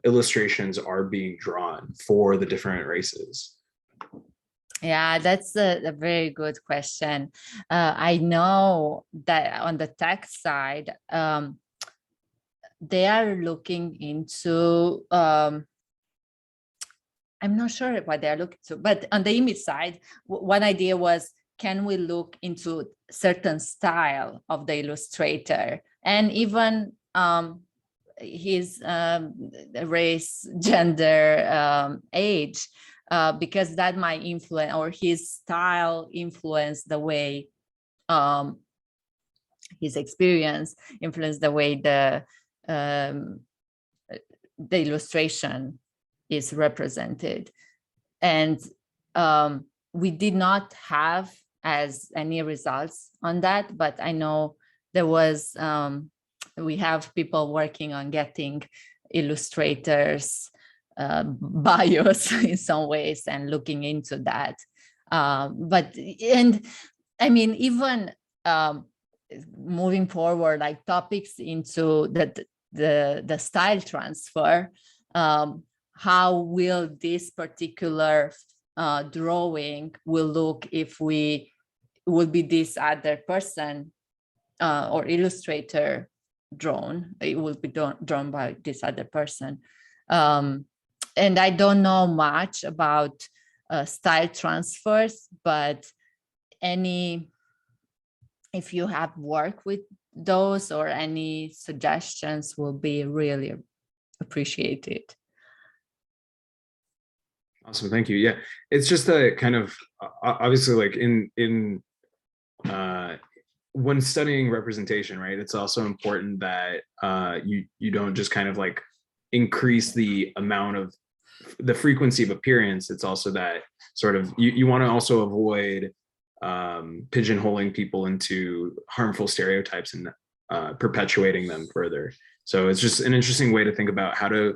[SPEAKER 3] illustrations are being drawn for the different races?
[SPEAKER 2] Yeah, that's a very good question. I know that on the tech side, they are looking into, I'm not sure what they're looking to, but on the image side, one idea was, can we look into certain style of the illustrator and even his race, gender, age, because that might influence, or his style influence the way his experience influence the way the illustration is represented. And we did not have as any results on that, but I know there was, we have people working on getting illustrators bios in some ways and looking into that. And I mean, even moving forward, like topics into the style transfer, how will this particular drawing will look if we will be this other person or illustrator drawn, it will be drawn by this other person. And I don't know much about style transfers, but if you have worked with those or any suggestions will be really appreciated.
[SPEAKER 3] Awesome, thank you. Yeah, it's just a kind of obviously like in when studying representation, right? It's also important that you don't just kind of like increase the amount of the frequency of appearance. It's also that sort of you want to also avoid pigeonholing people into harmful stereotypes and perpetuating them further. So it's just an interesting way to think about how to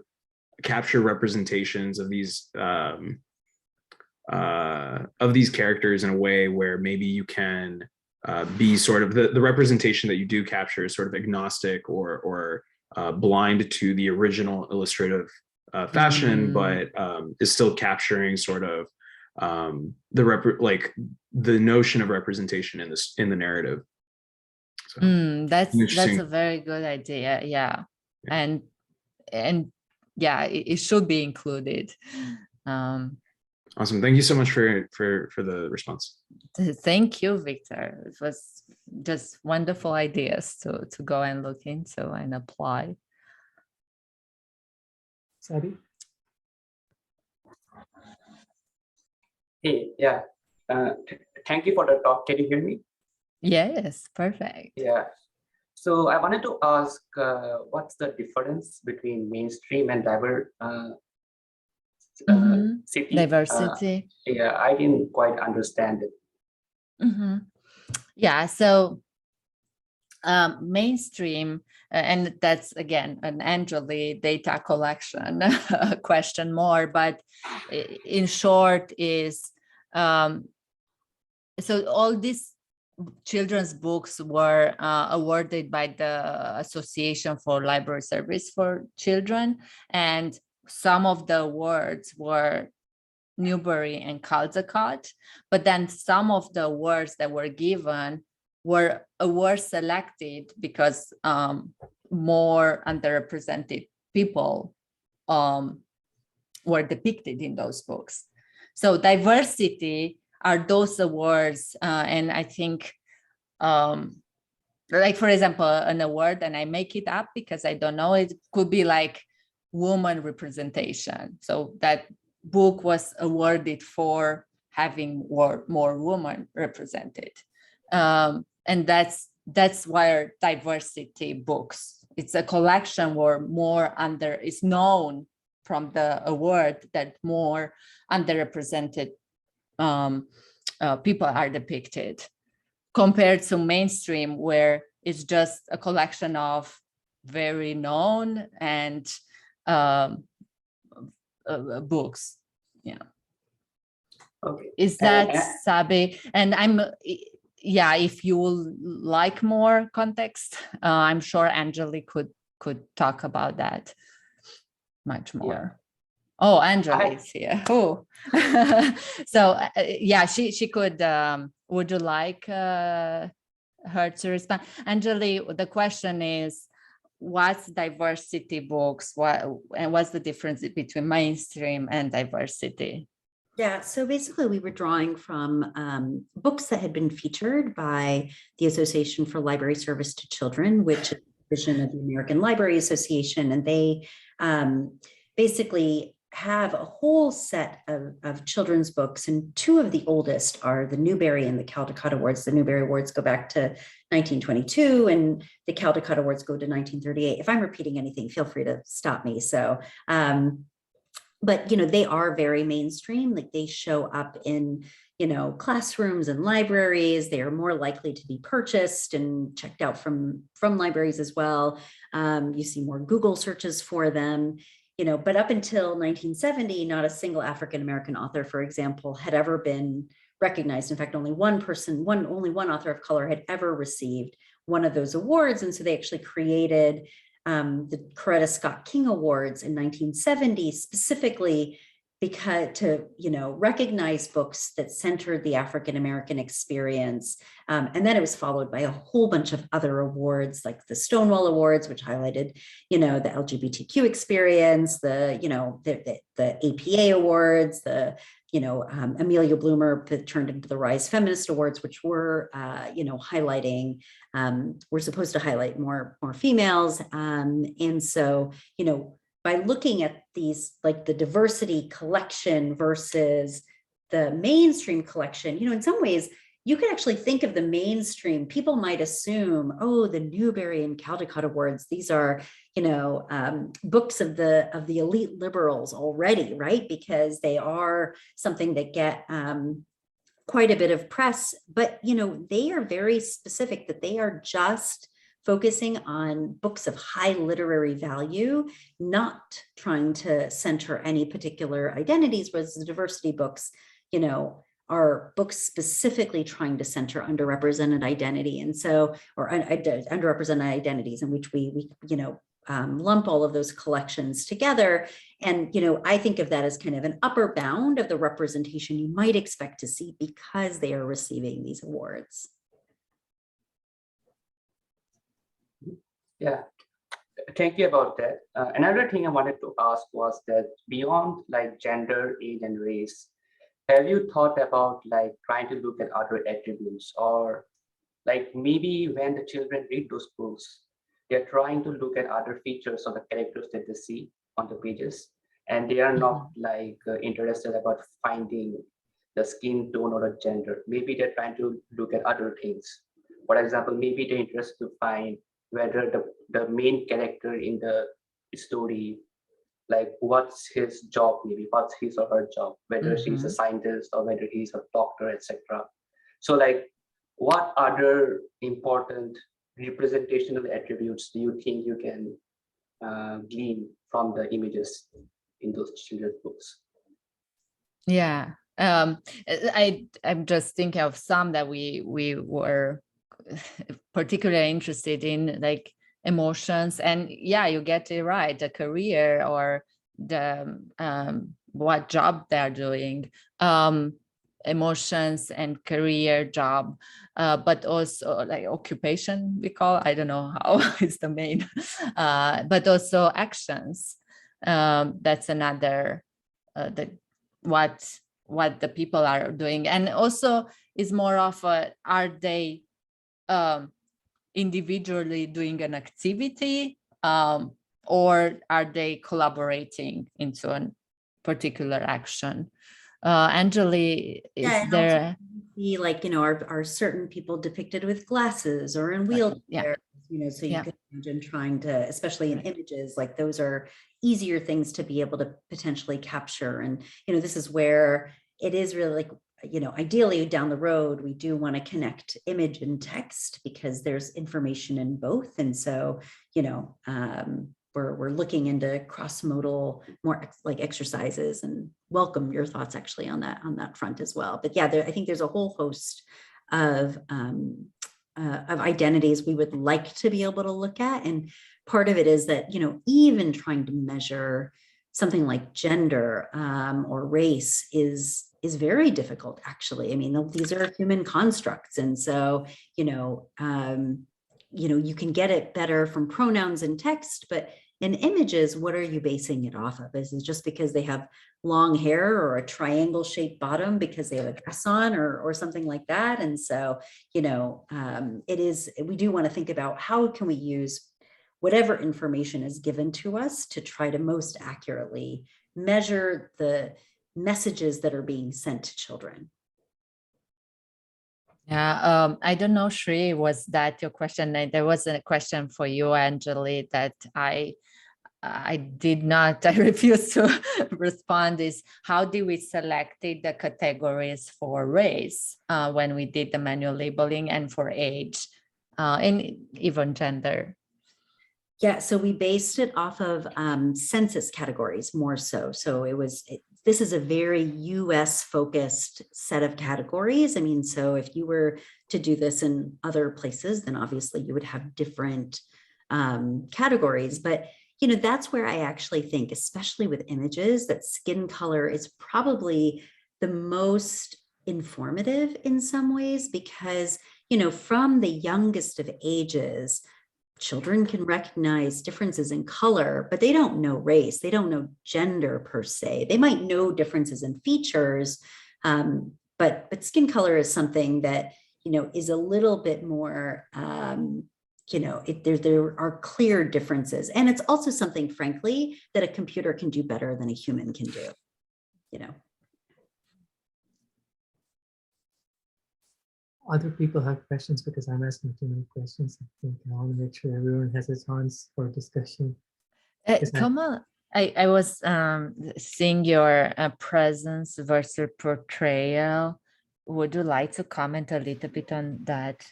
[SPEAKER 3] capture representations of these characters in a way where maybe you can be sort of the representation that you do capture is sort of agnostic or blind to the original illustrative fashion, but is still capturing sort of the notion of representation in the narrative. So,
[SPEAKER 2] that's a very good idea. Yeah. And yeah, it should be included.
[SPEAKER 3] Awesome. Thank you so much for the response.
[SPEAKER 2] Thank you, Victor. It was just wonderful ideas to go and look into and apply.
[SPEAKER 1] Sabi?
[SPEAKER 6] Hey, yeah. Thank you for the talk. Can you hear me?
[SPEAKER 2] Yes, perfect.
[SPEAKER 6] Yeah. So I wanted to ask, what's the difference between mainstream and diversity?
[SPEAKER 2] Diversity.
[SPEAKER 6] Yeah, I didn't quite understand it.
[SPEAKER 2] Yeah, so mainstream, and that's again an Angeli data collection question more, but in short is, so all these children's books were awarded by the Association for Library Service for Children, and some of the awards were Newbery and Caldecott, but then some of the awards that were given were awards selected because more underrepresented people were depicted in those books. So diversity are those awards, and I think, like for example, an award, and I make it up because I don't know, it could be like woman representation. So that book was awarded for having more women represented, and that's where diversity books. It's a collection where more is known from the award that more underrepresented people are depicted, compared to mainstream, where it's just a collection of very known and books. Yeah.
[SPEAKER 6] Okay.
[SPEAKER 2] Is that Sabi? And yeah, if you will like more context, I'm sure Angeli could talk about that much more.
[SPEAKER 6] Yeah.
[SPEAKER 2] Oh, Angeli is here. Oh, so yeah, she could. Would you like her to respond? Angeli, the question is, what's diversity books? What's the difference between mainstream and diversity?
[SPEAKER 7] Yeah, so basically we were drawing from books that had been featured by the Association for Library Service to Children, which is a division of the American Library Association, and they basically have a whole set of children's books, and two of the oldest are the Newbery and the Caldecott Awards. The Newbery Awards go back to 1922, and the Caldecott Awards go to 1938. If I'm repeating anything, feel free to stop me. So, but they are very mainstream. Like they show up in classrooms and libraries. They are more likely to be purchased and checked out from libraries as well. You see more Google searches for them. But up until 1970, not a single African-American author, for example, had ever been recognized. In fact, only one author of color had ever received one of those awards. And so they actually created the Coretta Scott King Awards in 1970, specifically because to recognize books that centered the African-American experience. And then it was followed by a whole bunch of other awards, like the Stonewall Awards, which highlighted the LGBTQ experience, the APA Awards, the Amelia Bloomer that turned into the Rise Feminist Awards, which were highlighting, we're supposed to highlight more females. And so by looking at these, like the diversity collection versus the mainstream collection, in some ways, you could actually think of the mainstream. People might assume, oh, the Newbery and Caldecott Awards, these are, books of the elite liberals already, right? Because they are something that get quite a bit of press, but, they are very specific that they are just focusing on books of high literary value, not trying to center any particular identities, whereas the diversity books, are books specifically trying to center underrepresented identity. And so, or underrepresented identities, in which we lump all of those collections together. And, I think of that as kind of an upper bound of the representation you might expect to see because they are receiving these awards.
[SPEAKER 6] Yeah, thank you about that. Another thing I wanted to ask was that beyond like gender, age, and race, have you thought about like trying to look at other attributes, or like maybe when the children read those books, they're trying to look at other features of the characters that they see on the pages, and they are not like interested about finding the skin tone or the gender. Maybe they're trying to look at other things. For example, maybe they're interested to find whether the main character in the story, like what's his job, maybe what's his or her job, whether she's a scientist or whether he's a doctor, etc. So like, what other important representational attributes do you think you can glean from the images in those children's books?
[SPEAKER 2] Yeah, I'm just thinking of some that we were particularly interested in, like emotions. And yeah, you get it right, the career or the what job they're doing, emotions and career, job, but also like occupation, we call, I don't know how is the main, but also actions. That's another what the people are doing. And also is more of a, are they individually doing an activity, or are they collaborating into a particular action? Anjali, is there?
[SPEAKER 7] See, like, are certain people depicted with glasses or in wheelchairs? So you can imagine trying to, especially in images, like those are easier things to be able to potentially capture. And, this is where it is really like, ideally down the road, we do want to connect image and text because there's information in both. And so, we're looking into cross-modal more like exercises, and welcome your thoughts actually on that front as well. But yeah, I think there's a whole host of identities we would like to be able to look at. And part of it is that, even trying to measure something like gender or race is very difficult, actually. I mean, these are human constructs. And so, you can get it better from pronouns and text, but in images, what are you basing it off of? Is it just because they have long hair or a triangle shaped bottom because they have a dress on or something like that? And so, we do want to think about how can we use whatever information is given to us to try to most accurately measure the messages that are being sent to children.
[SPEAKER 2] Yeah, I don't know, Shri, was that your question? There was a question for you, Anjali, that I did not, I refuse to respond, is how did we select the categories for race when we did the manual labeling, and for age and even gender?
[SPEAKER 7] Yeah, so we based it off of census categories more so. So this is a very US focused set of categories. I mean, so if you were to do this in other places, then obviously you would have different categories. But, that's where I actually think, especially with images, that skin color is probably the most informative in some ways, because, from the youngest of ages, children can recognize differences in color, but they don't know race. They don't know gender per se. They might know differences in features, but skin color is something that, is a little bit more, there are clear differences. And it's also something, frankly, that a computer can do better than a human can do,
[SPEAKER 1] Other people have questions, because I'm asking too many questions. I think I want to make sure everyone has a chance for discussion.
[SPEAKER 2] Kamal, I was seeing your presence versus portrayal. Would you like to comment a little bit on that?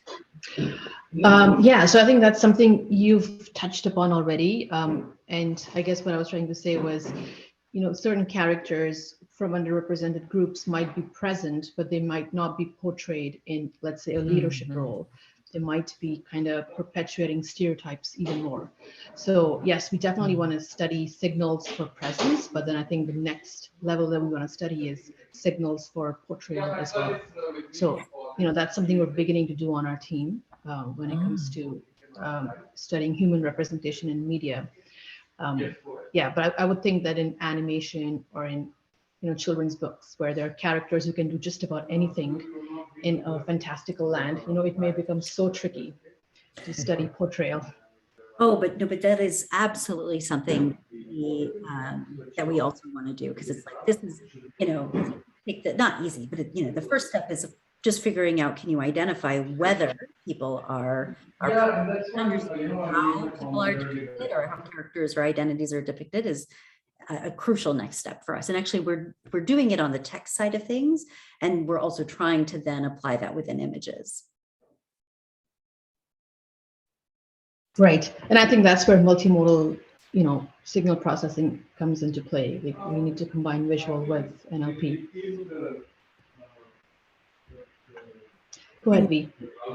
[SPEAKER 4] Yeah, so I think that's something you've touched upon already. And I guess what I was trying to say was, certain characters from underrepresented groups might be present, but they might not be portrayed in, let's say, a leadership role. They might be kind of perpetuating stereotypes even more. So yes, we definitely want to study signals for presence, but then I think the next level that we want to study is signals for portrayal as well. So, that's something we're beginning to do on our team when it comes to studying human representation in media. Yeah, but I would think that in animation or in children's books where there are characters who can do just about anything in a fantastical land, it may become so tricky to study portrayal.
[SPEAKER 7] Oh, but no, but that is absolutely something that we also want to do, because it's like, this is, not easy, but the first step is just figuring out, can you identify whether people are understanding how people are depicted or how characters or identities are depicted is a crucial next step for us. And actually we're doing it on the text side of things, and we're also trying to then apply that within images.
[SPEAKER 4] Right. And I think that's where multimodal, signal processing comes into play. We need to combine visual with NLP. Go ahead, V.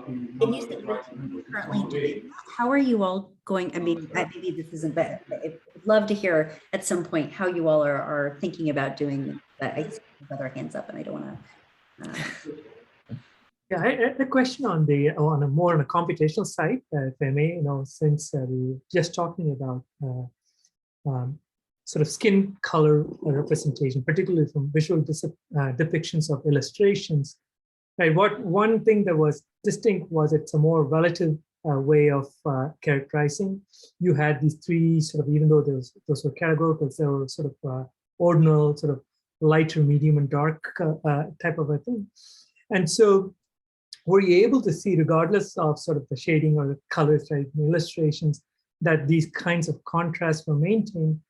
[SPEAKER 7] And you said you're currently doing that. How are you all going? I mean, maybe this isn't bad. I'd love to hear at some point how you all are thinking about doing that. I see other hands up, and I don't want to.
[SPEAKER 1] Yeah, I had a question on a computational side, if I may. Since we're just talking about sort of skin color representation, particularly from visual depictions of illustrations. Right. One thing that was distinct was it's a more relative way of characterizing. You had these three sort of, even though those were categorical, they were sort of ordinal, sort of lighter, medium, and dark type of a thing. And so, were you able to see, regardless of sort of the shading or the colors, right, in illustrations, that these kinds of contrasts were maintained?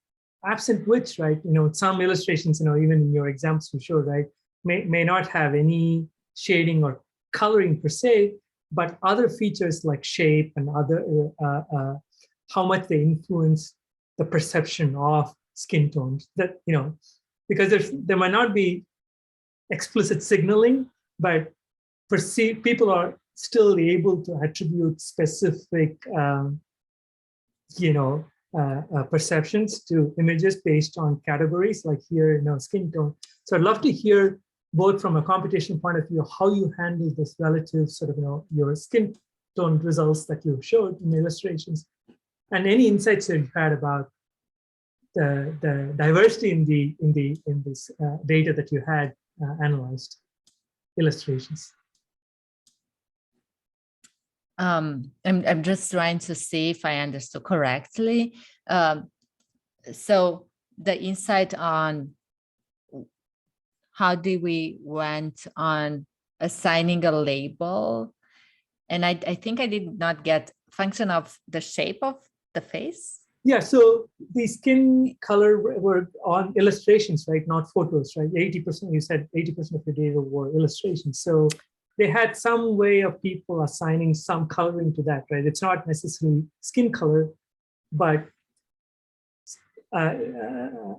[SPEAKER 1] Absent which, right, some illustrations, even in your examples you showed, right, may not have any shading or coloring per se, but other features like shape and other how much they influence the perception of skin tones. That because there might not be explicit signaling, but people are still able to attribute specific perceptions to images based on categories, like here, skin tone. So I'd love to hear, both from a computational point of view, how you handle this relative sort of, your skin tone results that you showed in the illustrations, and any insights that you've had about the diversity in this data that you had analyzed illustrations.
[SPEAKER 2] I'm just trying to see if I understood correctly. So the insight on how did we went on assigning a label, and I think I did not get function of the shape of the face.
[SPEAKER 1] Yeah, so the skin color were on illustrations, right? Not photos, right? 80%, you said 80% of your data were illustrations. So they had some way of people assigning some coloring to that, right? It's not necessarily skin color, but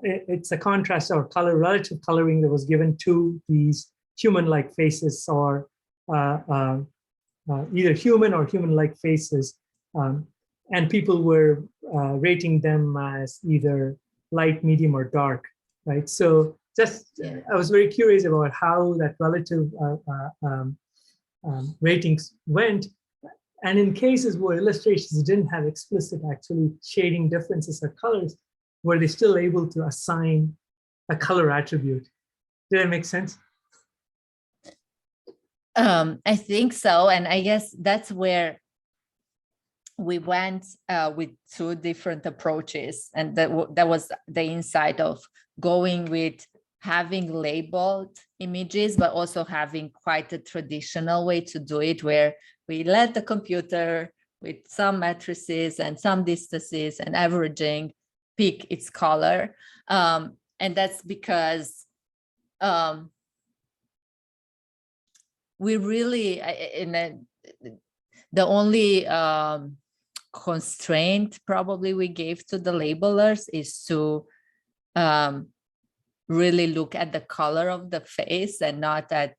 [SPEAKER 1] it's a contrast or color, relative coloring that was given to these human-like faces, or either human or human-like faces. And people were rating them as either light, medium, or dark, right? So I was very curious about how that relative ratings went. And in cases where illustrations didn't have explicit actually shading differences or colors, were they still able to assign a color attribute? Did that make sense?
[SPEAKER 2] I think so. And I guess that's where we went with two different approaches. And that was the insight of going with having labeled images, but also having quite a traditional way to do it, where we let the computer, with some matrices and some distances and averaging, pick its color. And that's because we really, the only constraint probably we gave to the labelers is to really look at the color of the face and not at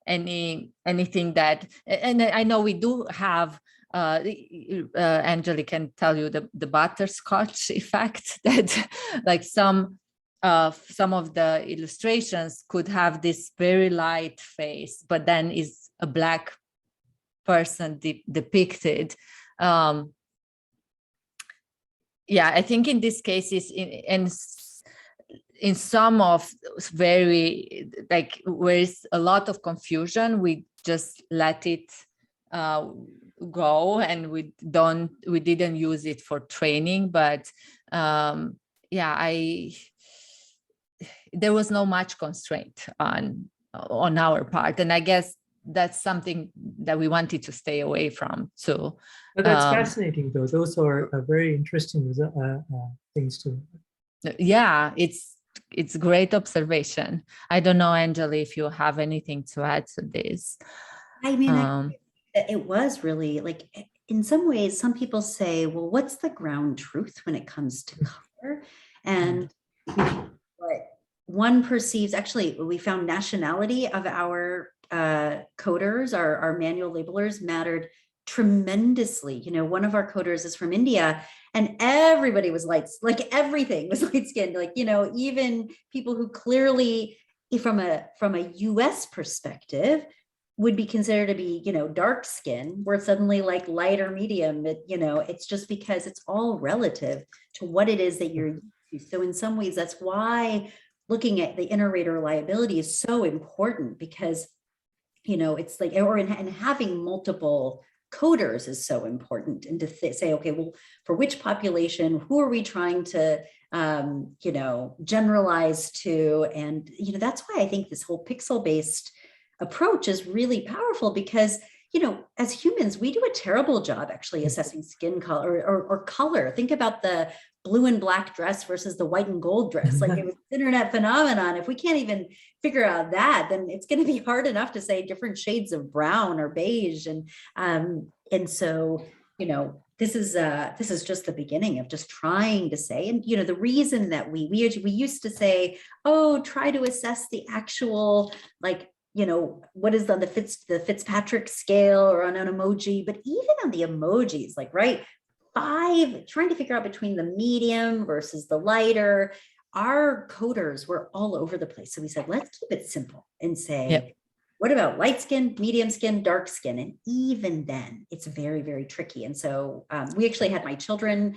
[SPEAKER 2] anything that, and I know we do have, Angela can tell you the butterscotch effect, that like some of the illustrations could have this very light face, but then is a black person depicted. Yeah, I think in these cases, in some of very, like, where is a lot of confusion, we just let it go, and we didn't use it for training. But yeah, there was no much constraint on our part, and I guess that's something that we wanted to stay away from. So
[SPEAKER 1] But that's fascinating, though. Those are very interesting things to.
[SPEAKER 2] Yeah, it's great observation. I don't know, Angela, if you have anything to add to this.
[SPEAKER 7] I mean, it was really like, in some ways, some people say, well, what's the ground truth when it comes to color? And what one perceives, actually, we found nationality of our coders, our manual labelers, mattered tremendously. You know, one of our coders is from India, and everybody was like everything was light skinned. Like, you know, even people who clearly, from a US perspective, would be considered to be, you know, dark skin, were suddenly like light or medium. You know, it's just because it's all relative to what it is that you're used to. So in some ways, that's why looking at the inter-rater reliability is so important, because, you know, it's like, and having multiple coders is so important, and to say, okay, well, for which population, who are we trying to, you know, generalize to? And, you know, that's why I think this whole pixel-based approach is really powerful, because, you know, as humans, we do a terrible job actually assessing skin color or color. Think about the blue and black dress versus the white and gold dress. Like, it was an internet phenomenon. If we can't even figure out that, then it's going to be hard enough to say different shades of brown or beige. And so, you know, this is just the beginning of just trying to say, and, you know, the reason that we used to say, oh, try to assess the actual, like, you know, what is on the Fitzpatrick scale or on an emoji, but even on the emojis, like, right, 5, trying to figure out between the medium versus the lighter, our coders were all over the place. So we said, let's keep it simple and say,
[SPEAKER 2] Yep.
[SPEAKER 7] What about light skin, medium skin, dark skin? And even then, it's very, very tricky. And so we actually had my children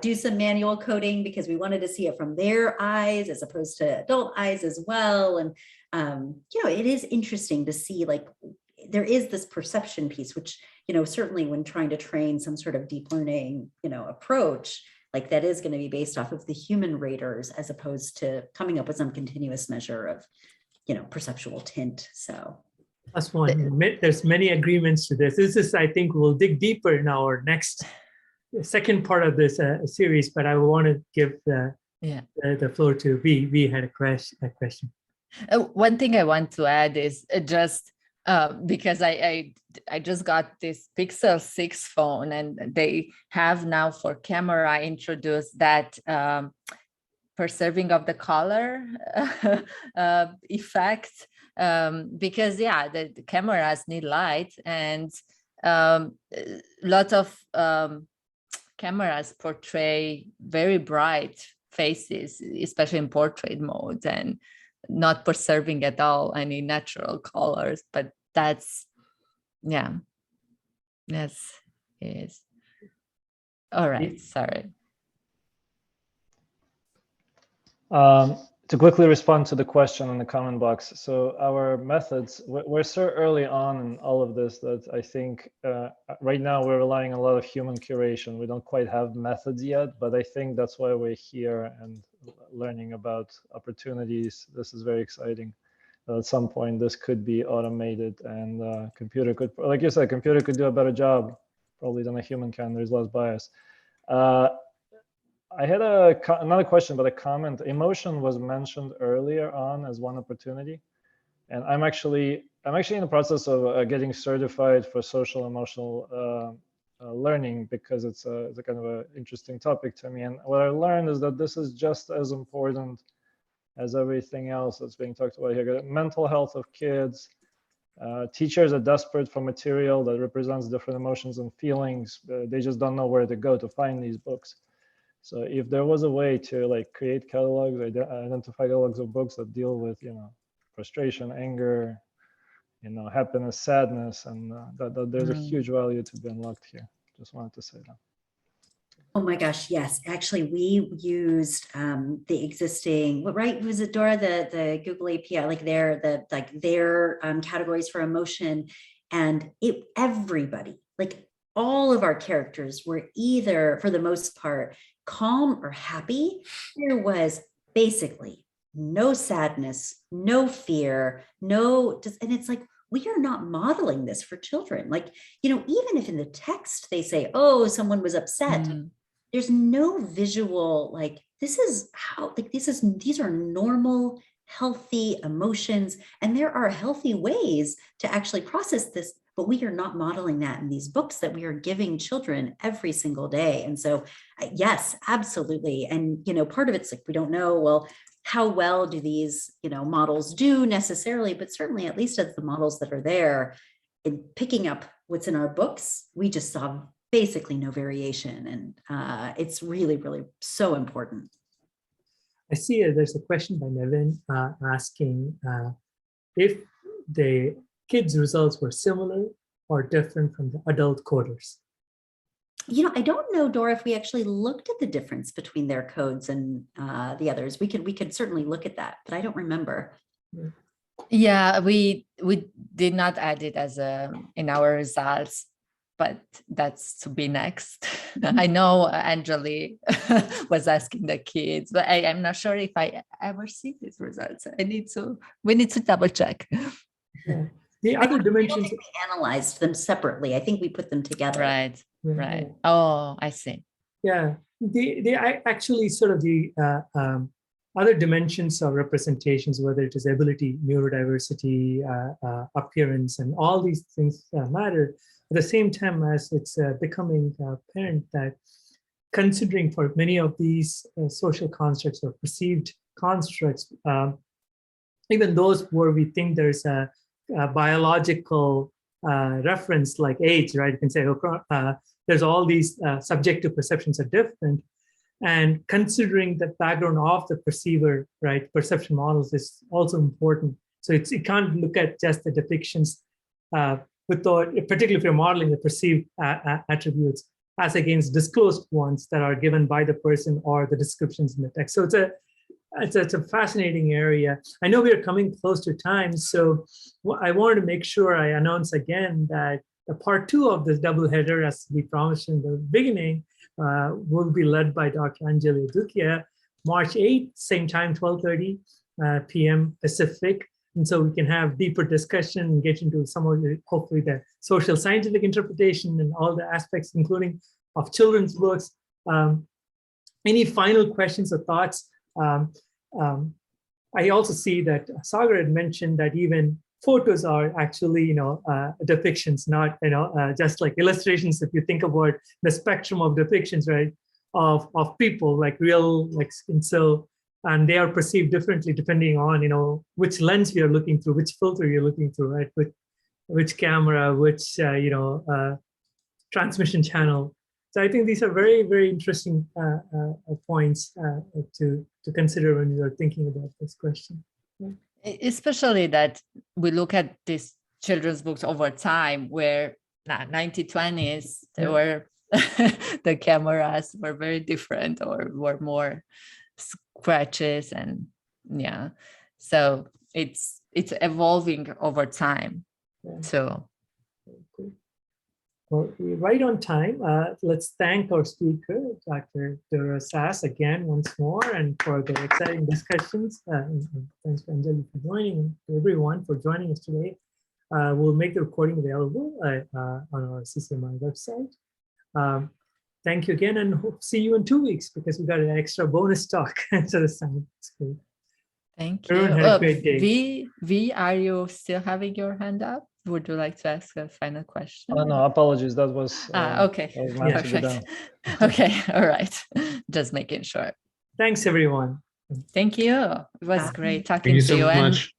[SPEAKER 7] do some manual coding, because we wanted to see it from their eyes as opposed to adult eyes as well. And, you know, it is interesting to see, like, there is this perception piece, which, you know, certainly when trying to train some sort of deep learning, you know, approach, like, that is going to be based off of the human raters, as opposed to coming up with some continuous measure of, you know, perceptual tint. So
[SPEAKER 1] plus one, there's many agreements to this. This is, I think, we'll dig deeper in our next second part of this series, but I want to give the floor to V. V had a question.
[SPEAKER 2] One thing I want to add is just because I just got this Pixel 6 phone, and they have now for camera introduced that preserving of the color effect, because the cameras need light, and a lot of cameras portray very bright faces, especially in portrait mode, and not preserving at all any natural colors. But that's is all right. Sorry.
[SPEAKER 5] To quickly respond to the question in the comment box. So our methods, we're so early on in all of this that I think right now we're relying on a lot of human curation. We don't quite have methods yet, but I think that's why we're here and learning about opportunities. This is very exciting. At some point, this could be automated, and computer could, like you said, computer could do a better job probably than a human can. There's less bias. I had another question, but a comment. Emotion was mentioned earlier on as one opportunity, and I'm actually in the process of getting certified for social emotional learning, because it's a kind of an interesting topic to me. And what I learned is that this is just as important as everything else that's being talked about here. Mental health of kids. Teachers are desperate for material that represents different emotions and feelings. They just don't know where to go to find these books. So if there was a way to like create catalogs, identify catalogs of books that deal with, you know, frustration, anger, you know, happiness, sadness, and that there's a huge value to be unlocked here. Just wanted to say that.
[SPEAKER 7] Oh my gosh, yes. Actually, we used the existing, right? Was it Dora, the Google API, like their categories for emotion, and everybody, like all of our characters were either, for the most part, calm or happy. There was basically no sadness, no fear, and it's like, we are not modeling this for children. Like, you know, even if in the text they say, oh, someone was upset, there's no visual, like, this is how, like, these are normal, healthy emotions. And there are healthy ways to actually process this, but we are not modeling that in these books that we are giving children every single day. And so, yes, absolutely. And, you know, part of it's like, we don't know, well, how well do these, you know, models do necessarily, but certainly at least as the models that are there in picking up what's in our books, we just saw basically no variation. And it's really, really so important.
[SPEAKER 1] I see there's a question by Nevin asking if the kids' results were similar or different from the adult coders.
[SPEAKER 7] You know, I don't know, Dora, if we actually looked at the difference between their codes and the others. We could certainly look at that, but I don't remember.
[SPEAKER 2] Yeah, we did not add it as in our results, but that's to be next. I know Anjali was asking the kids, but I'm not sure if I ever see these results. We need to double check.
[SPEAKER 1] Yeah. The other dimensions.
[SPEAKER 7] We analyzed them separately. I think we put them together.
[SPEAKER 2] Right.
[SPEAKER 1] Yeah,
[SPEAKER 2] Right.
[SPEAKER 1] yeah.
[SPEAKER 2] Oh, I see.
[SPEAKER 1] Yeah, they actually sort of the other dimensions of representations, whether it is ability, neurodiversity, appearance, and all these things matter. At the same time, as it's becoming apparent that considering for many of these social constructs or perceived constructs, even those where we think there's a biological reference like age, right? You can say, there's all these subjective perceptions are different. And considering the background of the perceiver, right, perception models is also important. So you can't look at just the depictions particularly if you're modeling the perceived attributes as against disclosed ones that are given by the person or the descriptions in the text. So it's a fascinating area. I know we are coming close to time, so I wanted to make sure I announce again that the part 2 of this double header, as we promised in the beginning, will be led by Dr. Anjali Adukia, March 8th, same time, 12:30 p.m. Pacific. And so we can have deeper discussion and get into some of the, hopefully the social scientific interpretation and all the aspects, including of children's books. Any final questions or thoughts? I also see that Sagar had mentioned that even photos are actually, depictions, not, just like illustrations. If you think about the spectrum of depictions, right, of people, like real, like, and so, and they are perceived differently depending on, which lens you're looking through, which filter you're looking through, right, with which camera, which, transmission channel. So I think these are very, very interesting points to consider when you are thinking about this question. Yeah.
[SPEAKER 2] Especially that we look at these children's books over time, where 1920s, there were the cameras were very different or were more scratches, and so it's evolving over time.
[SPEAKER 1] Yeah.
[SPEAKER 2] So.
[SPEAKER 1] Cool. Well, we're right on time. Let's thank our speaker, Dr. Dora Sass, again once more, and for the exciting discussions. And thanks to Anjali for joining, and to everyone for joining us today. We'll make the recording available on our CCMI website. Thank you again, and hope to see you in 2 weeks, because we got an extra bonus talk. So this time, it's great.
[SPEAKER 2] Thank you.
[SPEAKER 1] Everyone have a great day.
[SPEAKER 2] V, are you still having your hand up? Would you like to ask a final question?
[SPEAKER 5] No, apologies. That was
[SPEAKER 2] okay.
[SPEAKER 5] That was meant to be done.
[SPEAKER 2] Okay, all right. Just making sure.
[SPEAKER 1] Thanks, everyone.
[SPEAKER 2] Thank you. It was
[SPEAKER 7] Yeah.
[SPEAKER 2] great
[SPEAKER 3] Thank
[SPEAKER 2] talking
[SPEAKER 3] you
[SPEAKER 2] to
[SPEAKER 3] so
[SPEAKER 2] you. And
[SPEAKER 3] much.